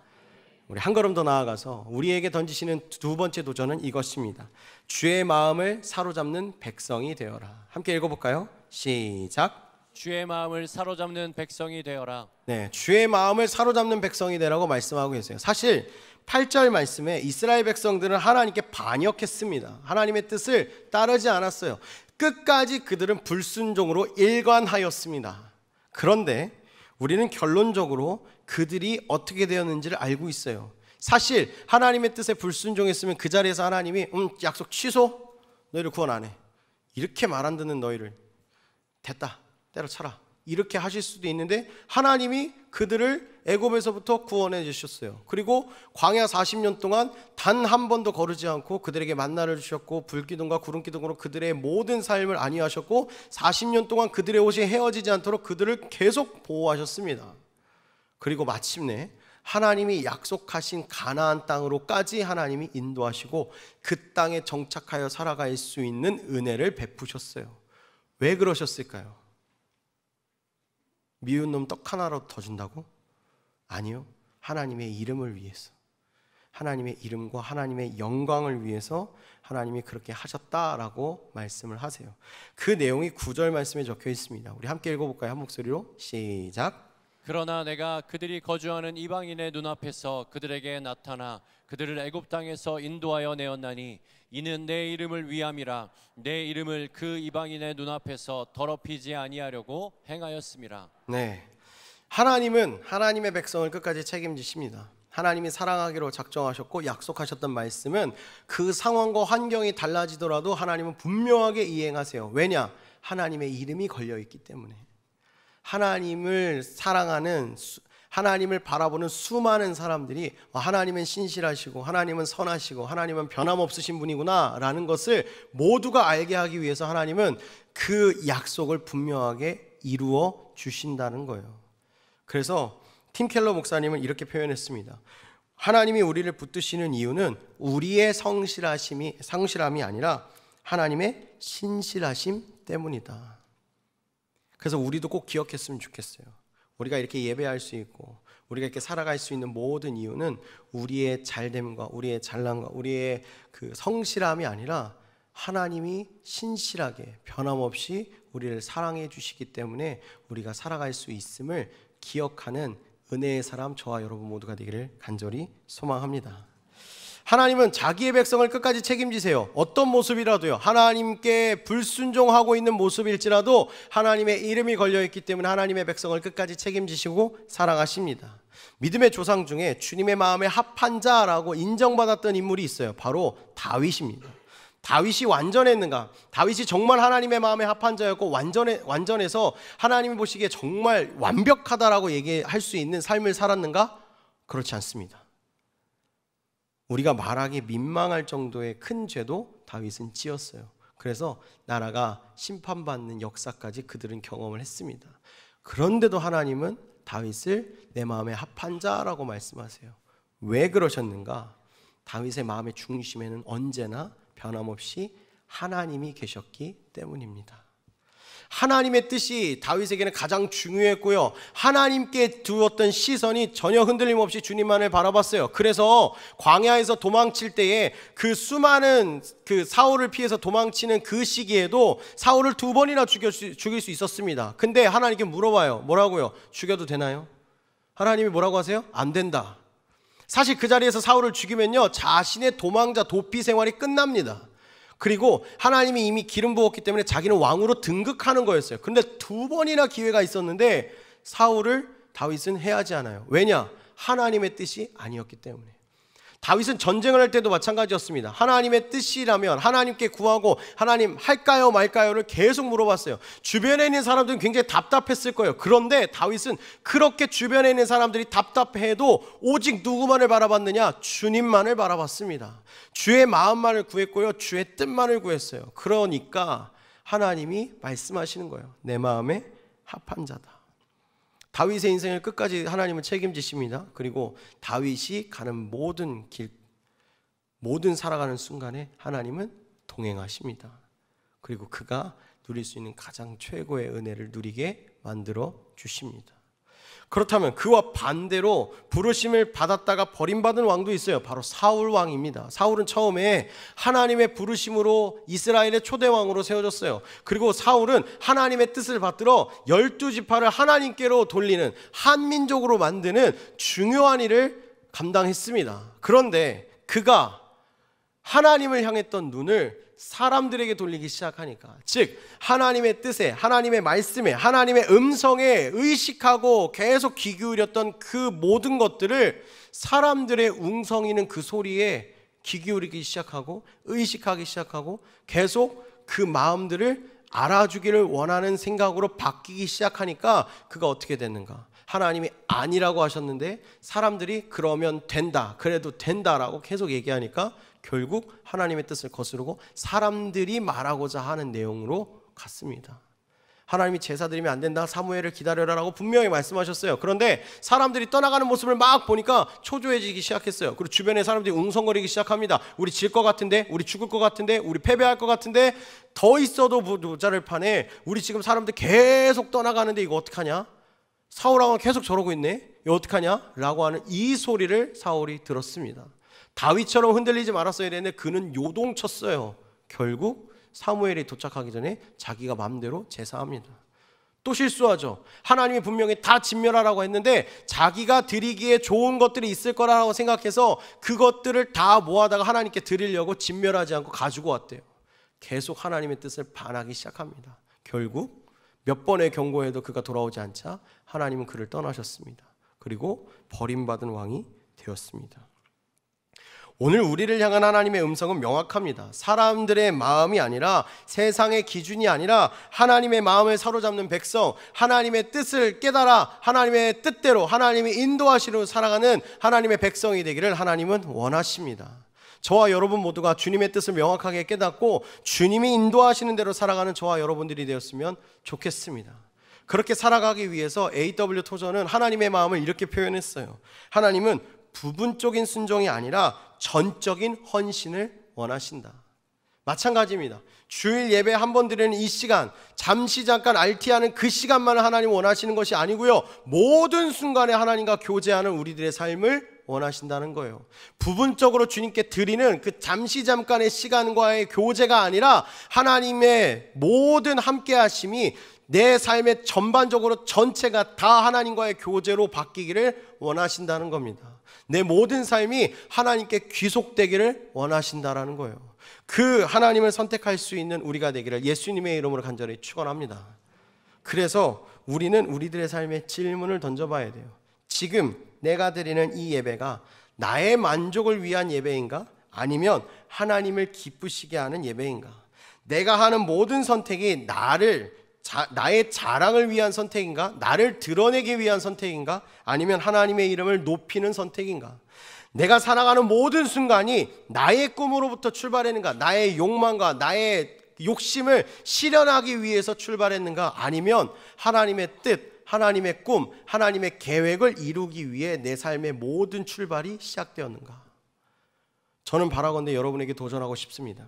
S4: 우리 한 걸음 더 나아가서 우리에게 던지시는 두 번째 도전은 이것입니다. 주의 마음을 사로잡는 백성이 되어라. 함께 읽어볼까요? 시작.
S1: 주의 마음을 사로잡는 백성이 되어라.
S4: 네, 주의 마음을 사로잡는 백성이 되라고 말씀하고 계세요. 사실 8절 말씀에 이스라엘 백성들은 하나님께 반역했습니다. 하나님의 뜻을 따르지 않았어요. 끝까지 그들은 불순종으로 일관하였습니다. 그런데 우리는 결론적으로 그들이 어떻게 되었는지를 알고 있어요. 사실 하나님의 뜻에 불순종했으면 그 자리에서 하나님이 약속 취소, 너희를 구원 안 해, 이렇게 말 안 듣는 너희를 됐다, 때려쳐라, 이렇게 하실 수도 있는데 하나님이 그들을 애굽에서부터 구원해 주셨어요. 그리고 광야 40년 동안 단 한 번도 거르지 않고 그들에게 만나를 주셨고 불기둥과 구름기둥으로 그들의 모든 삶을 안위하셨고 40년 동안 그들의 옷이 헤어지지 않도록 그들을 계속 보호하셨습니다. 그리고 마침내 하나님이 약속하신 가나안 땅으로까지 하나님이 인도하시고 그 땅에 정착하여 살아갈 수 있는 은혜를 베푸셨어요. 왜 그러셨을까요? 미운 놈 떡 하나라도 더 준다고? 아니요, 하나님의 이름을 위해서, 하나님의 이름과 하나님의 영광을 위해서 하나님이 그렇게 하셨다라고 말씀을 하세요. 그 내용이 9절 말씀에 적혀 있습니다. 우리 함께 읽어볼까요? 한 목소리로 시작.
S1: 그러나 내가 그들이 거주하는 이방인의 눈앞에서 그들에게 나타나 그들을 애굽 땅에서 인도하여 내었나니 이는 내 이름을 위함이라. 내 이름을 그 이방인의 눈앞에서 더럽히지 아니하려고 행하였음이라.
S4: 네, 하나님은 하나님의 백성을 끝까지 책임지십니다. 하나님이 사랑하기로 작정하셨고 약속하셨던 말씀은 그 상황과 환경이 달라지더라도 하나님은 분명하게 이행하세요. 왜냐? 하나님의 이름이 걸려있기 때문에. 하나님을 사랑하는, 하나님을 바라보는 수많은 사람들이 하나님은 신실하시고 하나님은 선하시고 하나님은 변함없으신 분이구나 라는 것을 모두가 알게 하기 위해서 하나님은 그 약속을 분명하게 이루어 주신다는 거예요. 그래서 팀 켈러 목사님은 이렇게 표현했습니다. 하나님이 우리를 붙드시는 이유는 우리의 성실함이 아니라 하나님의 신실하심 때문이다. 그래서 우리도 꼭 기억했으면 좋겠어요. 우리가 이렇게 예배할 수 있고 우리가 이렇게 살아갈 수 있는 모든 이유는 우리의 잘됨과 우리의 잘남과 우리의 그 성실함이 아니라 하나님이 신실하게 변함없이 우리를 사랑해 주시기 때문에 우리가 살아갈 수 있음을 기억하는 은혜의 사람 저와 여러분 모두가 되기를 간절히 소망합니다. 하나님은 자기의 백성을 끝까지 책임지세요. 어떤 모습이라도요. 하나님께 불순종하고 있는 모습일지라도 하나님의 이름이 걸려있기 때문에 하나님의 백성을 끝까지 책임지시고 사랑하십니다. 믿음의 조상 중에 주님의 마음에 합한 자라고 인정받았던 인물이 있어요. 바로 다윗입니다. 다윗이 완전했는가? 다윗이 정말 하나님의 마음에 합한 자였고 완전해서 하나님이 보시기에 정말 완벽하다라고 얘기할 수 있는 삶을 살았는가? 그렇지 않습니다. 우리가 말하기 민망할 정도의 큰 죄도 다윗은 지었어요. 그래서 나라가 심판받는 역사까지 그들은 경험을 했습니다. 그런데도 하나님은 다윗을 내 마음에 합한 자라고 말씀하세요. 왜 그러셨는가? 다윗의 마음의 중심에는 언제나 변함없이 하나님이 계셨기 때문입니다. 하나님의 뜻이 다윗에게는 가장 중요했고요. 하나님께 두었던 시선이 전혀 흔들림 없이 주님만을 바라봤어요. 그래서 광야에서 도망칠 때에 그 수많은 그 사울을 피해서 도망치는 그 시기에도 사울을 2번이나 죽일 수 있었습니다. 근데 하나님께 물어봐요. 뭐라고요? 죽여도 되나요? 하나님이 뭐라고 하세요? 안 된다. 사실 그 자리에서 사울을 죽이면요, 자신의 도망자 도피 생활이 끝납니다. 그리고 하나님이 이미 기름 부었기 때문에 자기는 왕으로 등극하는 거였어요. 그런데 2번이나 기회가 있었는데 사울을 다윗은 해하지 않아요. 왜냐? 하나님의 뜻이 아니었기 때문에. 다윗은 전쟁을 할 때도 마찬가지였습니다. 하나님의 뜻이라면 하나님께 구하고 하나님 할까요 말까요를 계속 물어봤어요. 주변에 있는 사람들은 굉장히 답답했을 거예요. 그런데 다윗은 그렇게 주변에 있는 사람들이 답답해도 오직 누구만을 바라봤느냐? 주님만을 바라봤습니다. 주의 마음만을 구했고요, 주의 뜻만을 구했어요. 그러니까 하나님이 말씀하시는 거예요. 내 마음에 합한 자다. 다윗의 인생을 끝까지 하나님은 책임지십니다. 그리고 다윗이 가는 모든 길, 모든 살아가는 순간에 하나님은 동행하십니다. 그리고 그가 누릴 수 있는 가장 최고의 은혜를 누리게 만들어 주십니다. 그렇다면 그와 반대로 부르심을 받았다가 버림받은 왕도 있어요. 바로 사울 왕입니다. 사울은 처음에 하나님의 부르심으로 이스라엘의 초대왕으로 세워졌어요. 그리고 사울은 하나님의 뜻을 받들어 12지파를 하나님께로 돌리는 한민족으로 만드는 중요한 일을 감당했습니다. 그런데 그가 하나님을 향했던 눈을 사람들에게 돌리기 시작하니까, 즉 하나님의 뜻에, 하나님의 말씀에, 하나님의 음성에 의식하고 계속 귀 기울였던 그 모든 것들을 사람들의 웅성이는 그 소리에 귀 기울이기 시작하고 의식하기 시작하고 계속 그 마음들을 알아주기를 원하는 생각으로 바뀌기 시작하니까 그가 어떻게 됐는가? 하나님이 아니라고 하셨는데 사람들이 그러면 된다, 그래도 된다라고 계속 얘기하니까 결국 하나님의 뜻을 거스르고 사람들이 말하고자 하는 내용으로 갔습니다. 하나님이 제사 드리면 안 된다, 사무엘을 기다려라라고 분명히 말씀하셨어요. 그런데 사람들이 떠나가는 모습을 막 보니까 초조해지기 시작했어요. 그리고 주변에 사람들이 웅성거리기 시작합니다. 우리 질 것 같은데, 우리 죽을 것 같은데, 우리 패배할 것 같은데, 더 있어도 모자랄 판에 우리 지금 사람들 계속 떠나가는데 이거 어떡하냐? 사울 왕은 계속 저러고 있네, 이거 어떡하냐? 라고 하는 이 소리를 사울이 들었습니다. 다윗처럼 흔들리지 말았어야 되는데 그는 요동쳤어요. 결국 사무엘이 도착하기 전에 자기가 마음대로 제사합니다. 또 실수하죠. 하나님이 분명히 다 진멸하라고 했는데 자기가 드리기에 좋은 것들이 있을 거라고 생각해서 그것들을 다 모아다가 하나님께 드리려고 진멸하지 않고 가지고 왔대요. 계속 하나님의 뜻을 반하기 시작합니다. 결국 몇 번의 경고에도 그가 돌아오지 않자 하나님은 그를 떠나셨습니다. 그리고 버림받은 왕이 되었습니다. 오늘 우리를 향한 하나님의 음성은 명확합니다. 사람들의 마음이 아니라, 세상의 기준이 아니라 하나님의 마음을 사로잡는 백성, 하나님의 뜻을 깨달아 하나님의 뜻대로 하나님이 인도하시로 살아가는 하나님의 백성이 되기를 하나님은 원하십니다. 저와 여러분 모두가 주님의 뜻을 명확하게 깨닫고 주님이 인도하시는 대로 살아가는 저와 여러분들이 되었으면 좋겠습니다. 그렇게 살아가기 위해서 A.W. 토저는 하나님의 마음을 이렇게 표현했어요. 하나님은 부분적인 순종이 아니라 전적인 헌신을 원하신다. 마찬가지입니다. 주일 예배 한 번 드리는 이 시간, 잠시 잠깐 RT하는 그 시간만을 하나님 원하시는 것이 아니고요, 모든 순간에 하나님과 교제하는 우리들의 삶을 원하신다는 거예요. 부분적으로 주님께 드리는 그 잠시 잠깐의 시간과의 교제가 아니라 하나님의 모든 함께 하심이 내 삶의 전반적으로 전체가 다 하나님과의 교제로 바뀌기를 원하신다는 겁니다. 내 모든 삶이 하나님께 귀속되기를 원하신다라는 거예요. 그 하나님을 선택할 수 있는 우리가 되기를 예수님의 이름으로 간절히 축원합니다. 그래서 우리는 우리들의 삶에 질문을 던져봐야 돼요. 지금 내가 드리는 이 예배가 나의 만족을 위한 예배인가? 아니면 하나님을 기쁘시게 하는 예배인가? 내가 하는 모든 선택이 나의 자랑을 위한 선택인가? 나를 드러내기 위한 선택인가? 아니면 하나님의 이름을 높이는 선택인가? 내가 살아가는 모든 순간이 나의 꿈으로부터 출발했는가? 나의 욕망과 나의 욕심을 실현하기 위해서 출발했는가? 아니면 하나님의 뜻, 하나님의 꿈, 하나님의 계획을 이루기 위해 내 삶의 모든 출발이 시작되었는가? 저는 바라건대 여러분에게 도전하고 싶습니다.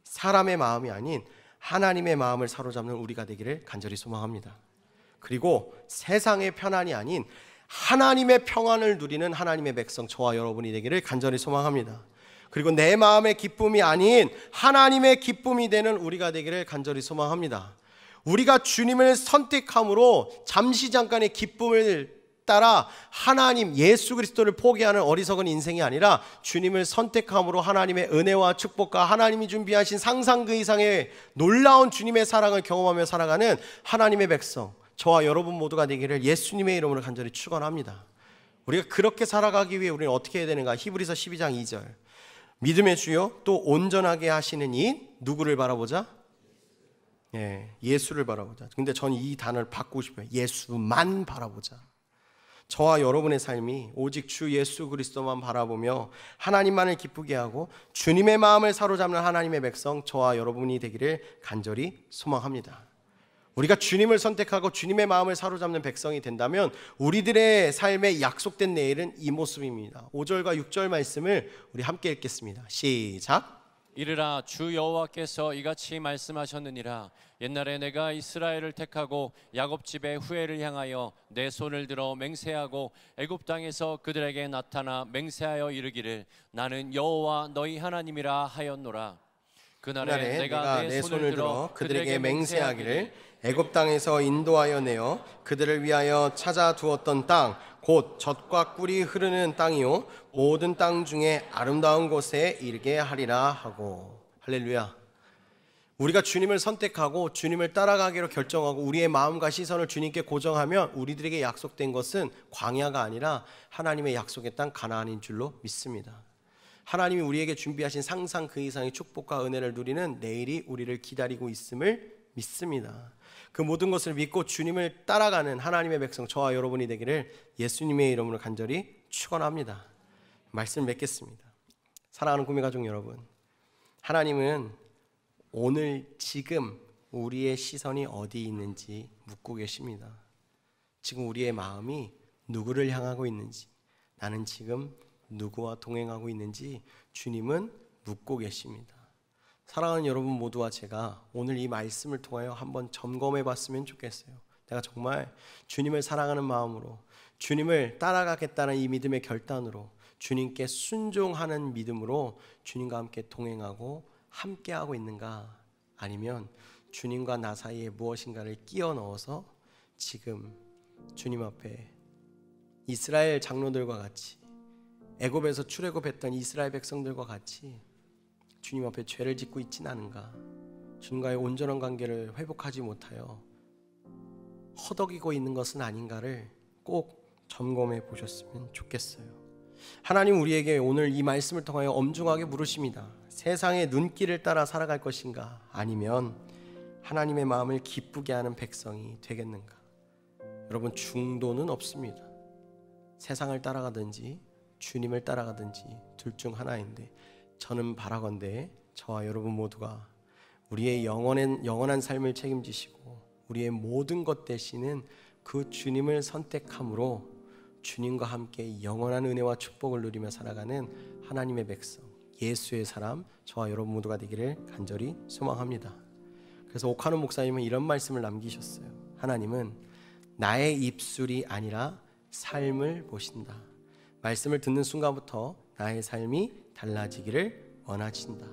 S4: 사람의 마음이 아닌 하나님의 마음을 사로잡는 우리가 되기를 간절히 소망합니다. 그리고 세상의 편안이 아닌 하나님의 평안을 누리는 하나님의 백성 저와 여러분이 되기를 간절히 소망합니다. 그리고 내 마음의 기쁨이 아닌 하나님의 기쁨이 되는 우리가 되기를 간절히 소망합니다. 우리가 주님을 선택함으로 잠시 잠깐의 기쁨을 따라 하나님 예수 그리스도를 포기하는 어리석은 인생이 아니라 주님을 선택함으로 하나님의 은혜와 축복과 하나님이 준비하신 상상 그 이상의 놀라운 주님의 사랑을 경험하며 살아가는 하나님의 백성 저와 여러분 모두가 되기를 예수님의 이름으로 간절히 축원합니다. 우리가 그렇게 살아가기 위해 우리는 어떻게 해야 되는가? 히브리서 12장 2절 믿음의 주요 또 온전하게 하시는 이 누구를 바라보자? 예수를 바라보자. 근데 전 이 단어를 바꾸고 싶어요. 예수만 바라보자. 저와 여러분의 삶이 오직 주 예수 그리스도만 바라보며 하나님만을 기쁘게 하고 주님의 마음을 사로잡는 하나님의 백성 저와 여러분이 되기를 간절히 소망합니다. 우리가 주님을 선택하고 주님의 마음을 사로잡는 백성이 된다면 우리들의 삶에 약속된 내일은 이 모습입니다. 5절과 6절 말씀을 우리 함께 읽겠습니다. 시작.
S1: 이르라 주 여호와께서 이같이 말씀하셨느니라. 옛날에 내가 이스라엘을 택하고 야곱 집의 후회를 향하여 내 손을 들어 맹세하고 애굽 땅에서 그들에게 나타나 맹세하여 이르기를 나는 여호와 너희 하나님이라 하였노라. 그날에 내가 내 손을 들어 그들에게 맹세하기를
S4: 애굽 땅에서 인도하여 내어 그들을 위하여 찾아 두었던 땅 곧 젖과 꿀이 흐르는 땅이요 모든 땅 중에 아름다운 곳에 이르게 하리라 하고. 할렐루야. 우리가 주님을 선택하고 주님을 따라가기로 결정하고 우리의 마음과 시선을 주님께 고정하면 우리들에게 약속된 것은 광야가 아니라 하나님의 약속의 땅 가나안인 줄로 믿습니다. 하나님이 우리에게 준비하신 상상 그 이상의 축복과 은혜를 누리는 내일이 우리를 기다리고 있음을 믿습니다. 그 모든 것을 믿고 주님을 따라가는 하나님의 백성 저와 여러분이 되기를 예수님의 이름으로 간절히 축원합니다. 말씀 맺겠습니다. 사랑하는 구미 가족 여러분, 하나님은 오늘 지금 우리의 시선이 어디 있는지 묻고 계십니다. 지금 우리의 마음이 누구를 향하고 있는지, 나는 지금 누구와 동행하고 있는지 주님은 묻고 계십니다. 사랑하는 여러분 모두와 제가 오늘 이 말씀을 통하여 한번 점검해 봤으면 좋겠어요. 내가 정말 주님을 사랑하는 마음으로 주님을 따라가겠다는 이 믿음의 결단으로 주님께 순종하는 믿음으로 주님과 함께 동행하고 함께하고 있는가? 아니면 주님과 나 사이에 무엇인가를 끼워 넣어서 지금 주님 앞에 이스라엘 장로들과 같이, 애굽에서 출애굽했던 이스라엘 백성들과 같이 주님 앞에 죄를 짓고 있진 않은가? 주님과의 온전한 관계를 회복하지 못하여 허덕이고 있는 것은 아닌가를 꼭 점검해 보셨으면 좋겠어요. 하나님 우리에게 오늘 이 말씀을 통하여 엄중하게 물으십니다. 세상의 눈길을 따라 살아갈 것인가? 아니면 하나님의 마음을 기쁘게 하는 백성이 되겠는가? 여러분, 중도는 없습니다. 세상을 따라가든지 주님을 따라가든지 둘 중 하나인데, 저는 바라건대 저와 여러분 모두가 우리의 영원한 삶을 책임지시고 우리의 모든 것 되시는 그 주님을 선택함으로 주님과 함께 영원한 은혜와 축복을 누리며 살아가는 하나님의 백성, 예수의 사람, 저와 여러분 모두가 되기를 간절히 소망합니다. 그래서 오카노 목사님은 이런 말씀을 남기셨어요. 하나님은 나의 입술이 아니라 삶을 보신다. 말씀을 듣는 순간부터 나의 삶이 달라지기를 원하신다.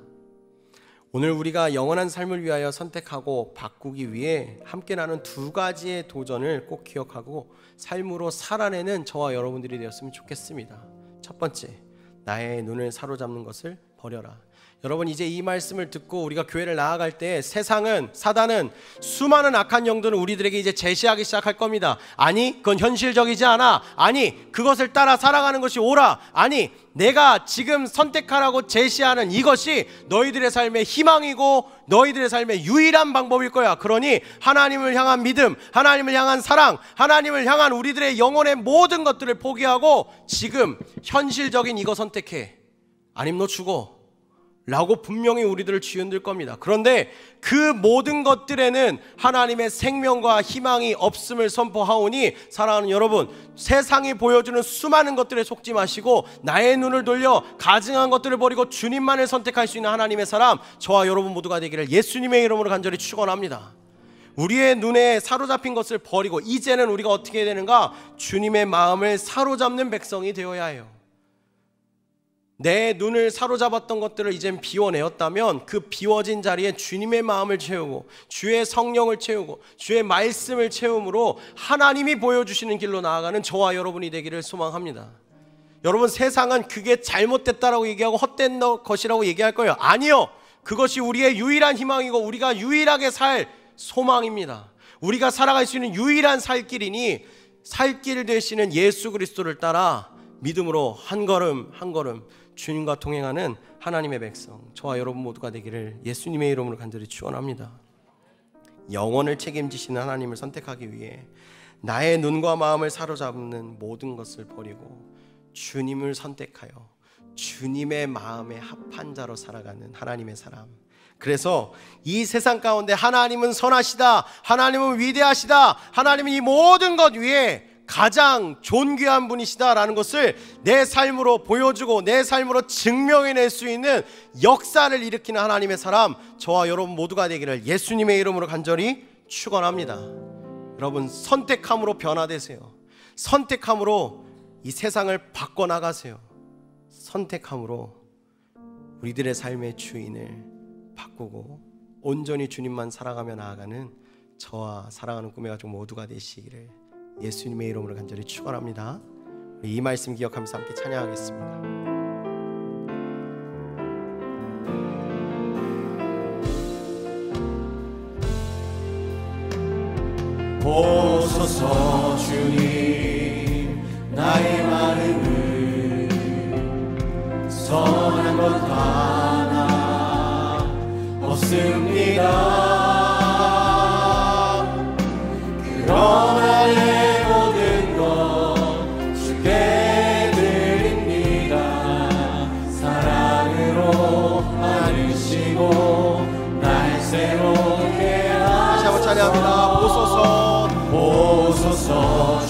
S4: 오늘 우리가 영원한 삶을 위하여 선택하고 바꾸기 위해 함께 나눈 두 가지의 도전을 꼭 기억하고 삶으로 살아내는 저와 여러분들이 되었으면 좋겠습니다. 첫 번째, 나의 눈을 사로잡는 것을 버려라. 여러분, 이제 이 말씀을 듣고 우리가 교회를 나아갈 때 세상은, 사단은, 수많은 악한 영들은 우리들에게 이제 제시하기 시작할 겁니다. 아니, 그건 현실적이지 않아. 아니, 그것을 따라 살아가는 것이 옳아. 아니, 내가 지금 선택하라고 제시하는 이것이 너희들의 삶의 희망이고 너희들의 삶의 유일한 방법일 거야. 그러니 하나님을 향한 믿음, 하나님을 향한 사랑, 하나님을 향한 우리들의 영혼의 모든 것들을 포기하고 지금 현실적인 이거 선택해. 아니면 너 죽어 라고 분명히 우리들을 쥐어들 겁니다. 그런데 그 모든 것들에는 하나님의 생명과 희망이 없음을 선포하오니, 사랑하는 여러분, 세상이 보여주는 수많은 것들에 속지 마시고 나의 눈을 돌려 가증한 것들을 버리고 주님만을 선택할 수 있는 하나님의 사람, 저와 여러분 모두가 되기를 예수님의 이름으로 간절히 축원합니다. 우리의 눈에 사로잡힌 것을 버리고 이제는 우리가 어떻게 해야 되는가? 주님의 마음을 사로잡는 백성이 되어야 해요. 내 눈을 사로잡았던 것들을 이젠 비워내었다면 그 비워진 자리에 주님의 마음을 채우고 주의 성령을 채우고 주의 말씀을 채움으로 하나님이 보여주시는 길로 나아가는 저와 여러분이 되기를 소망합니다. 여러분, 세상은 그게 잘못됐다라고 얘기하고 헛된 것이라고 얘기할 거예요. 아니요, 그것이 우리의 유일한 희망이고 우리가 유일하게 살 소망입니다. 우리가 살아갈 수 있는 유일한 살 길이니 살 길 되시는 예수 그리스도를 따라 믿음으로 한 걸음 한 걸음 주님과 동행하는 하나님의 백성, 저와 여러분 모두가 되기를 예수님의 이름으로 간절히 축원합니다. 영혼을 책임지시는 하나님을 선택하기 위해 나의 눈과 마음을 사로잡는 모든 것을 버리고 주님을 선택하여 주님의 마음에 합한 자로 살아가는 하나님의 사람. 그래서 이 세상 가운데 하나님은 선하시다, 하나님은 위대하시다, 하나님은 이 모든 것 위에 가장 존귀한 분이시다라는 것을 내 삶으로 보여주고 내 삶으로 증명해낼 수 있는 역사를 일으키는 하나님의 사람, 저와 여러분 모두가 되기를 예수님의 이름으로 간절히 축원합니다. 여러분, 선택함으로 변화되세요. 선택함으로 이 세상을 바꿔나가세요. 선택함으로 우리들의 삶의 주인을 바꾸고 온전히 주님만 살아가며 나아가는 저와 사랑하는 꿈의 가족 모두가 되시기를 예수님의 이름으로 간절히 축원합니다. 이 말씀 기억하면서 함께 찬양하겠습니다.
S5: 보소서 주님, 나의 마음을 선한 것 하나 없습니다. 그러나 내 모든 것 주께 드립니다. 사랑으로 안으시고 날 새롭게 하소서.
S4: 다시 한번 찬양합니다. 보소서
S5: 보소서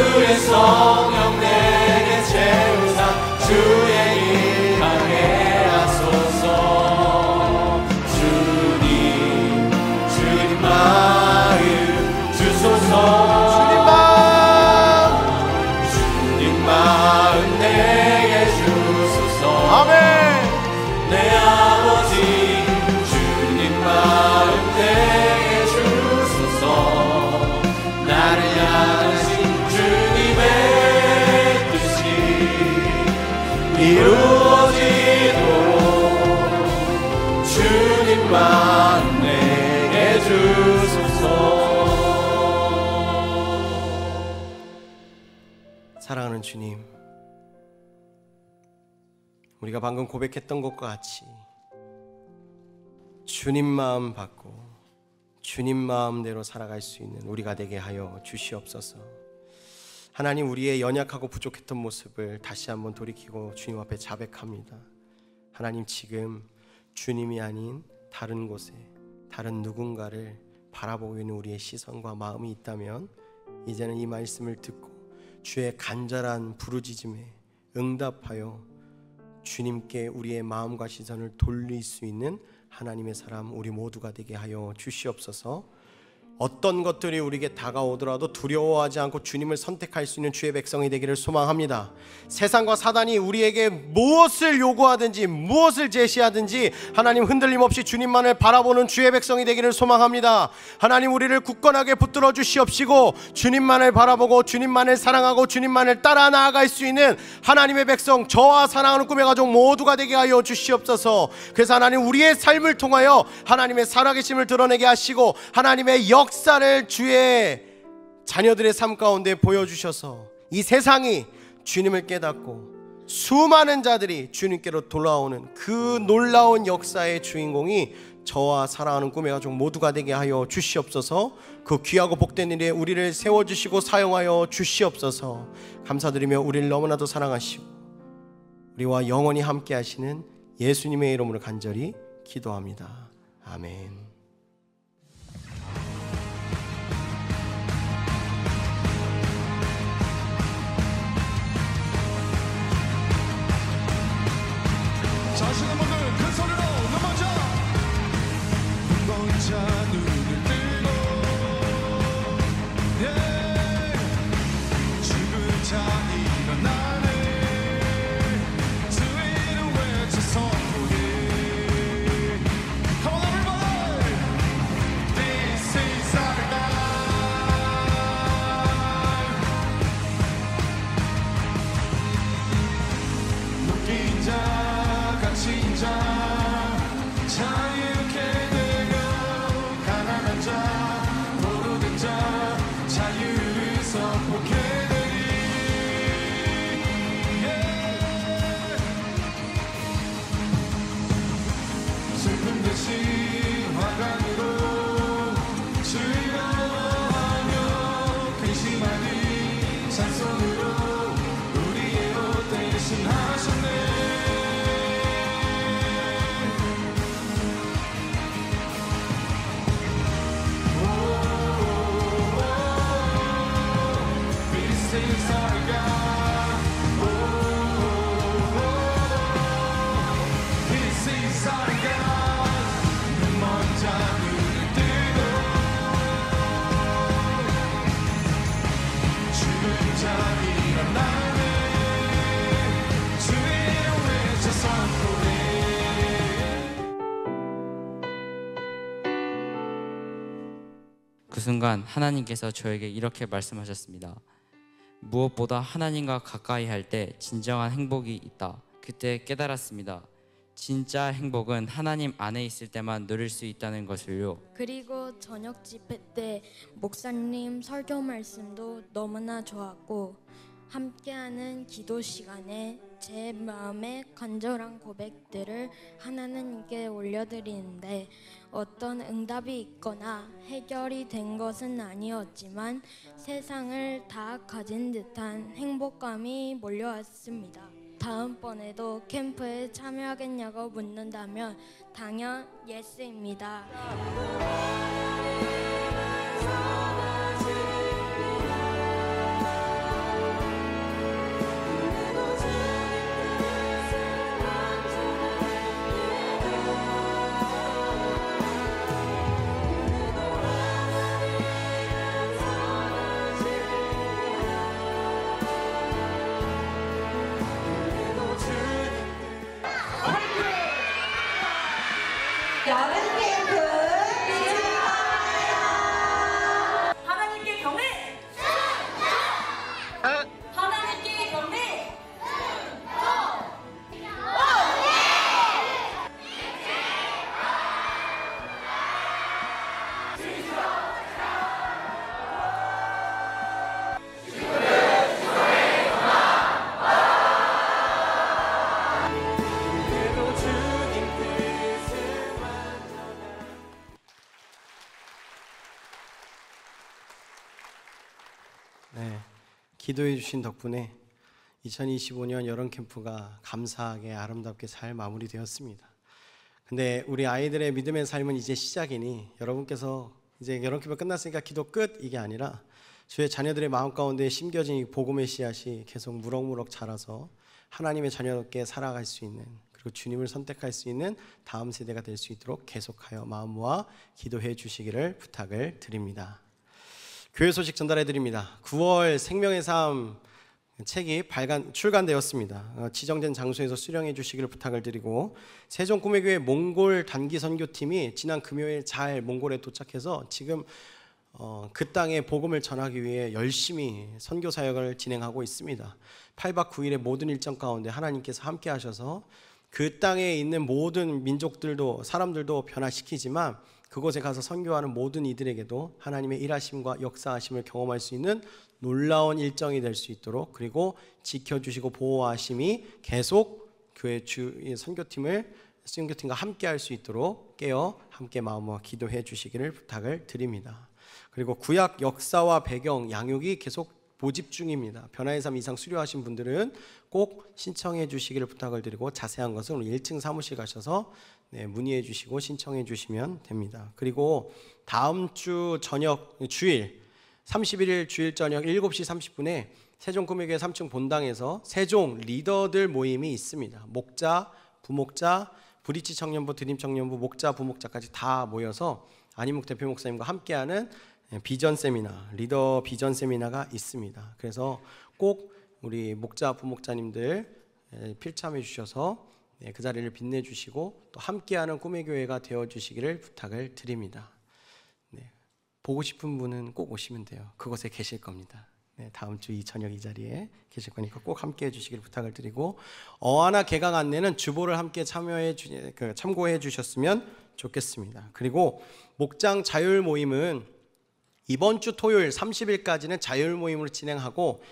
S5: 주의 성령 내게 채우사 주의 일 하게 하소서. 주님 마음 주소서. 주님 마음 내게 주소서. 아멘. 내 아버지 주님 마음 내게 주소서. 나를 향하신 주님의 뜻이 이루어지도록 주님 마음 내게 주소서.
S4: 사랑하는 주님, 우리가 방금 고백했던 것과 같이 주님 마음 받고 주님 마음대로 살아갈 수 있는 우리가 되게 하여 주시옵소서. 하나님, 우리의 연약하고 부족했던 모습을 다시 한번 돌이키고 주님 앞에 자백합니다. 하나님, 지금 주님이 아닌 다른 곳에 다른 누군가를 바라보고 있는 우리의 시선과 마음이 있다면 이제는 이 말씀을 듣고 주의 간절한 부르짖음에 응답하여 주님께 우리의 마음과 시선을 돌릴 수 있는 하나님의 사람 우리 모두가 되게 하여 주시옵소서. 어떤 것들이 우리에게 다가오더라도 두려워하지 않고 주님을 선택할 수 있는 주의 백성이 되기를 소망합니다. 세상과 사단이 우리에게 무엇을 요구하든지 무엇을 제시하든지 하나님 흔들림 없이 주님만을 바라보는 주의 백성이 되기를 소망합니다. 하나님, 우리를 굳건하게 붙들어 주시옵시고 주님만을 바라보고 주님만을 사랑하고 주님만을 따라 나아갈 수 있는 하나님의 백성, 저와 사랑하는 꿈의 가족 모두가 되게 하여 주시옵소서. 그래서 하나님, 우리의 삶을 통하여 하나님의 살아계심을 드러내게 하시고 하나님의 역사를 주의 자녀들의 삶 가운데 보여주셔서 이 세상이 주님을 깨닫고 수많은 자들이 주님께로 돌아오는 그 놀라운 역사의 주인공이 저와 사랑하는 꿈의 가족 모두가 되게 하여 주시옵소서. 그 귀하고 복된 일에 우리를 세워주시고 사용하여 주시옵소서. 감사드리며 우리를 너무나도 사랑하시고 우리와 영원히 함께 하시는 예수님의 이름으로 간절히 기도합니다. 아멘.
S5: 자신의 분들 큰 소리로 넘어져. 먼저 눈을 뜨고 죽은 자 일어나네. 주 이름 외쳐 선포해. Come on everybody, this is our time. 묶인 자 갇힌 자 자유케 되며 가난한 자 모르는 자 자유를 선포케 되리. 슬픔 대신 화관으로 즐거워하며 근심하니 찬송으로 우리의 옷 대신하셨네.
S6: 그 순간 하나님께서 저에게 이렇게 말씀하셨습니다. 무엇보다 하나님과 가까이 할 때 진정한 행복이 있다. 그때 깨달았습니다. 진짜 행복은 하나님 안에 있을 때만 누릴 수 있다는 것을요.
S7: 그리고 저녁 집회 때 목사님 설교 말씀도 너무나 좋았고 함께하는 기도 시간에 제 마음의 간절한 고백들을 하나님께 올려드리는데 어떤 응답이 있거나 해결이 된 것은 아니었지만 세상을 다 가진 듯한 행복감이 몰려왔습니다. 다음번에도 캠프에 참여하겠냐고 묻는다면 당연 예스입니다.
S4: 기도해 주신 덕분에 2025년 여름 캠프가 감사하게 아름답게 잘 마무리되었습니다. 근데 우리 아이들의 믿음의 삶은 이제 시작이니 여러분께서 이제 여름 캠프 끝났으니까 기도 끝 이게 아니라 주의 자녀들의 마음 가운데 심겨진 이 복음의 씨앗이 계속 무럭무럭 자라서 하나님의 자녀답게 살아갈 수 있는, 그리고 주님을 선택할 수 있는 다음 세대가 될 수 있도록 계속하여 마음 모아 기도해 주시기를 부탁을 드립니다. 교회 소식 전달해 드립니다. 9월 생명의 삶 책이 출간되었습니다. 지정된 장소에서 수령해 주시기를 부탁을 드리고, 세종 꿈의교회 몽골 단기 선교팀이 지난 금요일 잘 몽골에 도착해서 지금 그 땅에 복음을 전하기 위해 열심히 선교 사역을 진행하고 있습니다. 8박 9일의 모든 일정 가운데 하나님께서 함께 하셔서 그 땅에 있는 모든 민족들도 사람들도 변화시키지만 그곳에 가서 선교하는 모든 이들에게도 하나님의 일하심과 역사하심을 경험할 수 있는 놀라운 일정이 될 수 있도록, 그리고 지켜주시고 보호하심이 계속 교회 선교팀과 함께 할 수 있도록 깨어 함께 마음 모아 기도해 주시기를 부탁을 드립니다. 그리고 구약 역사와 배경 양육이 계속 모집 중입니다. 변화의 삶 이상 수료하신 분들은 꼭 신청해 주시기를 부탁을 드리고, 자세한 것은 우리 1층 사무실 가셔서 문의해 주시고 신청해 주시면 됩니다. 그리고 다음 주 저녁 주일 31일 주일 저녁 7시 30분에 세종 꿈의교회 3층 본당에서 세종 리더들 모임이 있습니다. 목자, 부목자, 브릿지 청년부, 드림 청년부, 목자, 부목자까지 다 모여서 안희묵 대표 목사님과 함께하는 비전 세미나, 리더 비전 세미나가 있습니다. 그래서 꼭 우리 목자, 부목자님들 필참해 주셔서 그 자리를 빛내주시고 또 함께하는 꿈의 교회가 되어주시기를 부탁을 드립니다. 보고 싶은 분은 꼭 오시면 돼요. 그곳에 계실 겁니다. 다음 주 이 저녁 이 자리에 계실 거니까 꼭 함께해 주시기를 부탁을 드리고, 어하나 개강 안내는 주보를 함께 참고해 주셨으면 좋겠습니다. 그리고 목장 자율 모임은 이번 주 토요일 30일까지는 자율 모임으로 진행하고,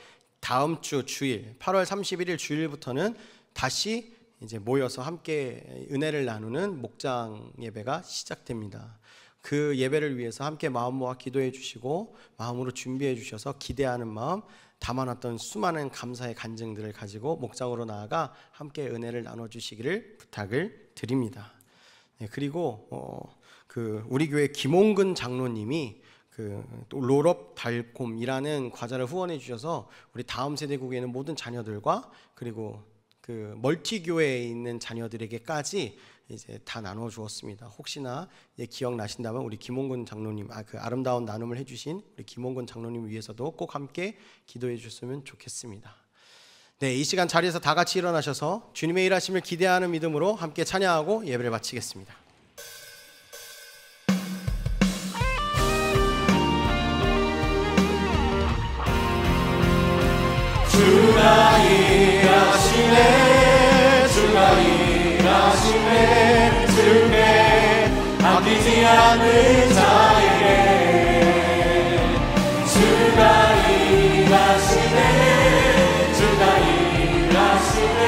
S4: 다음 주 주일 8월 31일 주일부터는 다시 이제 모여서 함께 은혜를 나누는 목장 예배가 시작됩니다. 그 예배를 위해서 함께 마음 모아 기도해 주시고 마음으로 준비해 주셔서 기대하는 마음, 담아놨던 수많은 감사의 간증들을 가지고 목장으로 나아가 함께 은혜를 나눠 주시기를 부탁을 드립니다. 그리고 우리 교회 김홍근 장로님이 또 롤업 달콤이라는 과자를 후원해 주셔서 우리 다음 세대국에 있는 모든 자녀들과 그리고 멀티 교회에 있는 자녀들에게까지 이제 다 나눠 주었습니다. 혹시나 기억나신다면 우리 김홍근 장로님, 그 아름다운 나눔을 해주신 우리 김홍근 장로님 위해서도 꼭 함께 기도해 주셨으면 좋겠습니다. 이 시간 자리에서 다 같이 일어나셔서 주님의 일하심을 기대하는 믿음으로 함께 찬양하고 예배를 마치겠습니다. 주가 일하시네, 주가 일하시네, 주께 아끼지 않는 자에게. 주가 일하시네, 주가 일하시네,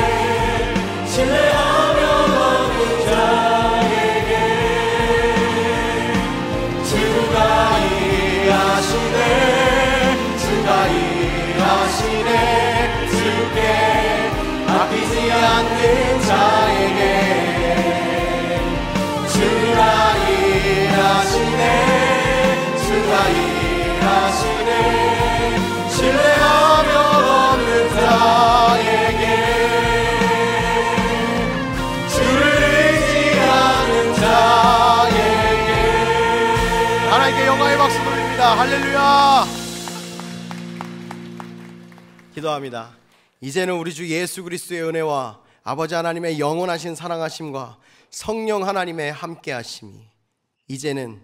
S4: 신뢰하며 얻는 자에게. 주가 일하시네, 주가 일하시네, 주께 아끼지 않는 자에게. 주가 일하시네, 주가 일하시네, 신뢰하며 얻는 자에게. 주를 의지하는 자에게. 하나님께 영광의 박수 돌립니다. 할렐루야. 기도합니다. 이제는 우리 주 예수 그리스도의 은혜와 아버지 하나님의 영원하신 사랑하심과 성령 하나님의 함께하심이 이제는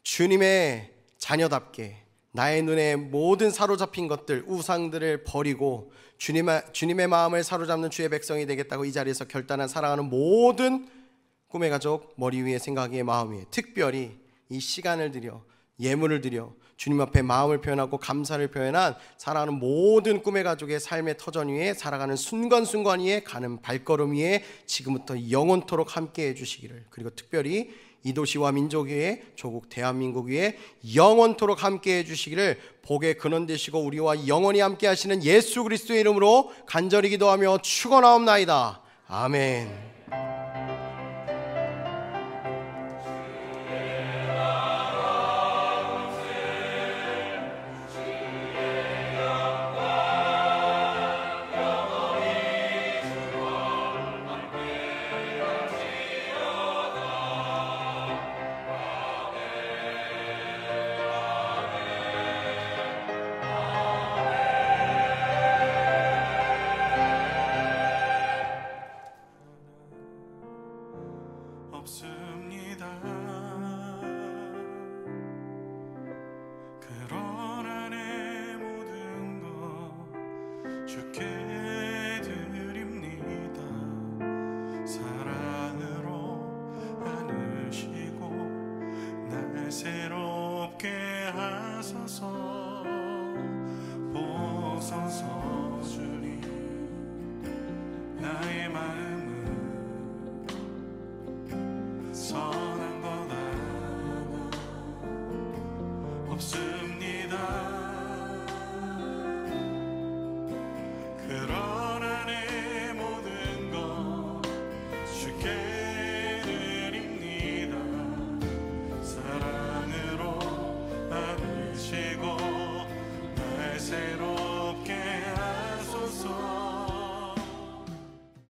S4: 주님의 자녀답게 나의 눈에 모든 사로잡힌 것들, 우상들을 버리고 주님의 마음을 사로잡는 주의 백성이 되겠다고 이 자리에서 결단한 사랑하는 모든 꿈의 가족 머리 위에 생각의 마음 위에 특별히 이 시간을 들여 예물을 드려 주님 앞에 마음을 표현하고 감사를 표현한 사랑하는 모든 꿈의 가족의 삶의 터전 위에 살아가는 순간순간 위에 가는 발걸음 위에 지금부터 영원토록 함께 해주시기를, 그리고 특별히 이 도시와 민족 위에, 조국 대한민국 위에 영원토록 함께해 주시기를 복의 근원 되시고 우리와 영원히 함께 하시는 예수 그리스도의 이름으로 간절히 기도하며 축원하옵나이다. 아멘.
S5: 없습니다. 그러나 내 모든 것 주께 드립니다. 사랑으로 안으시고 날 새롭게 하소서. 보소서 주님, 나의 마음은 선한 것 하나 없으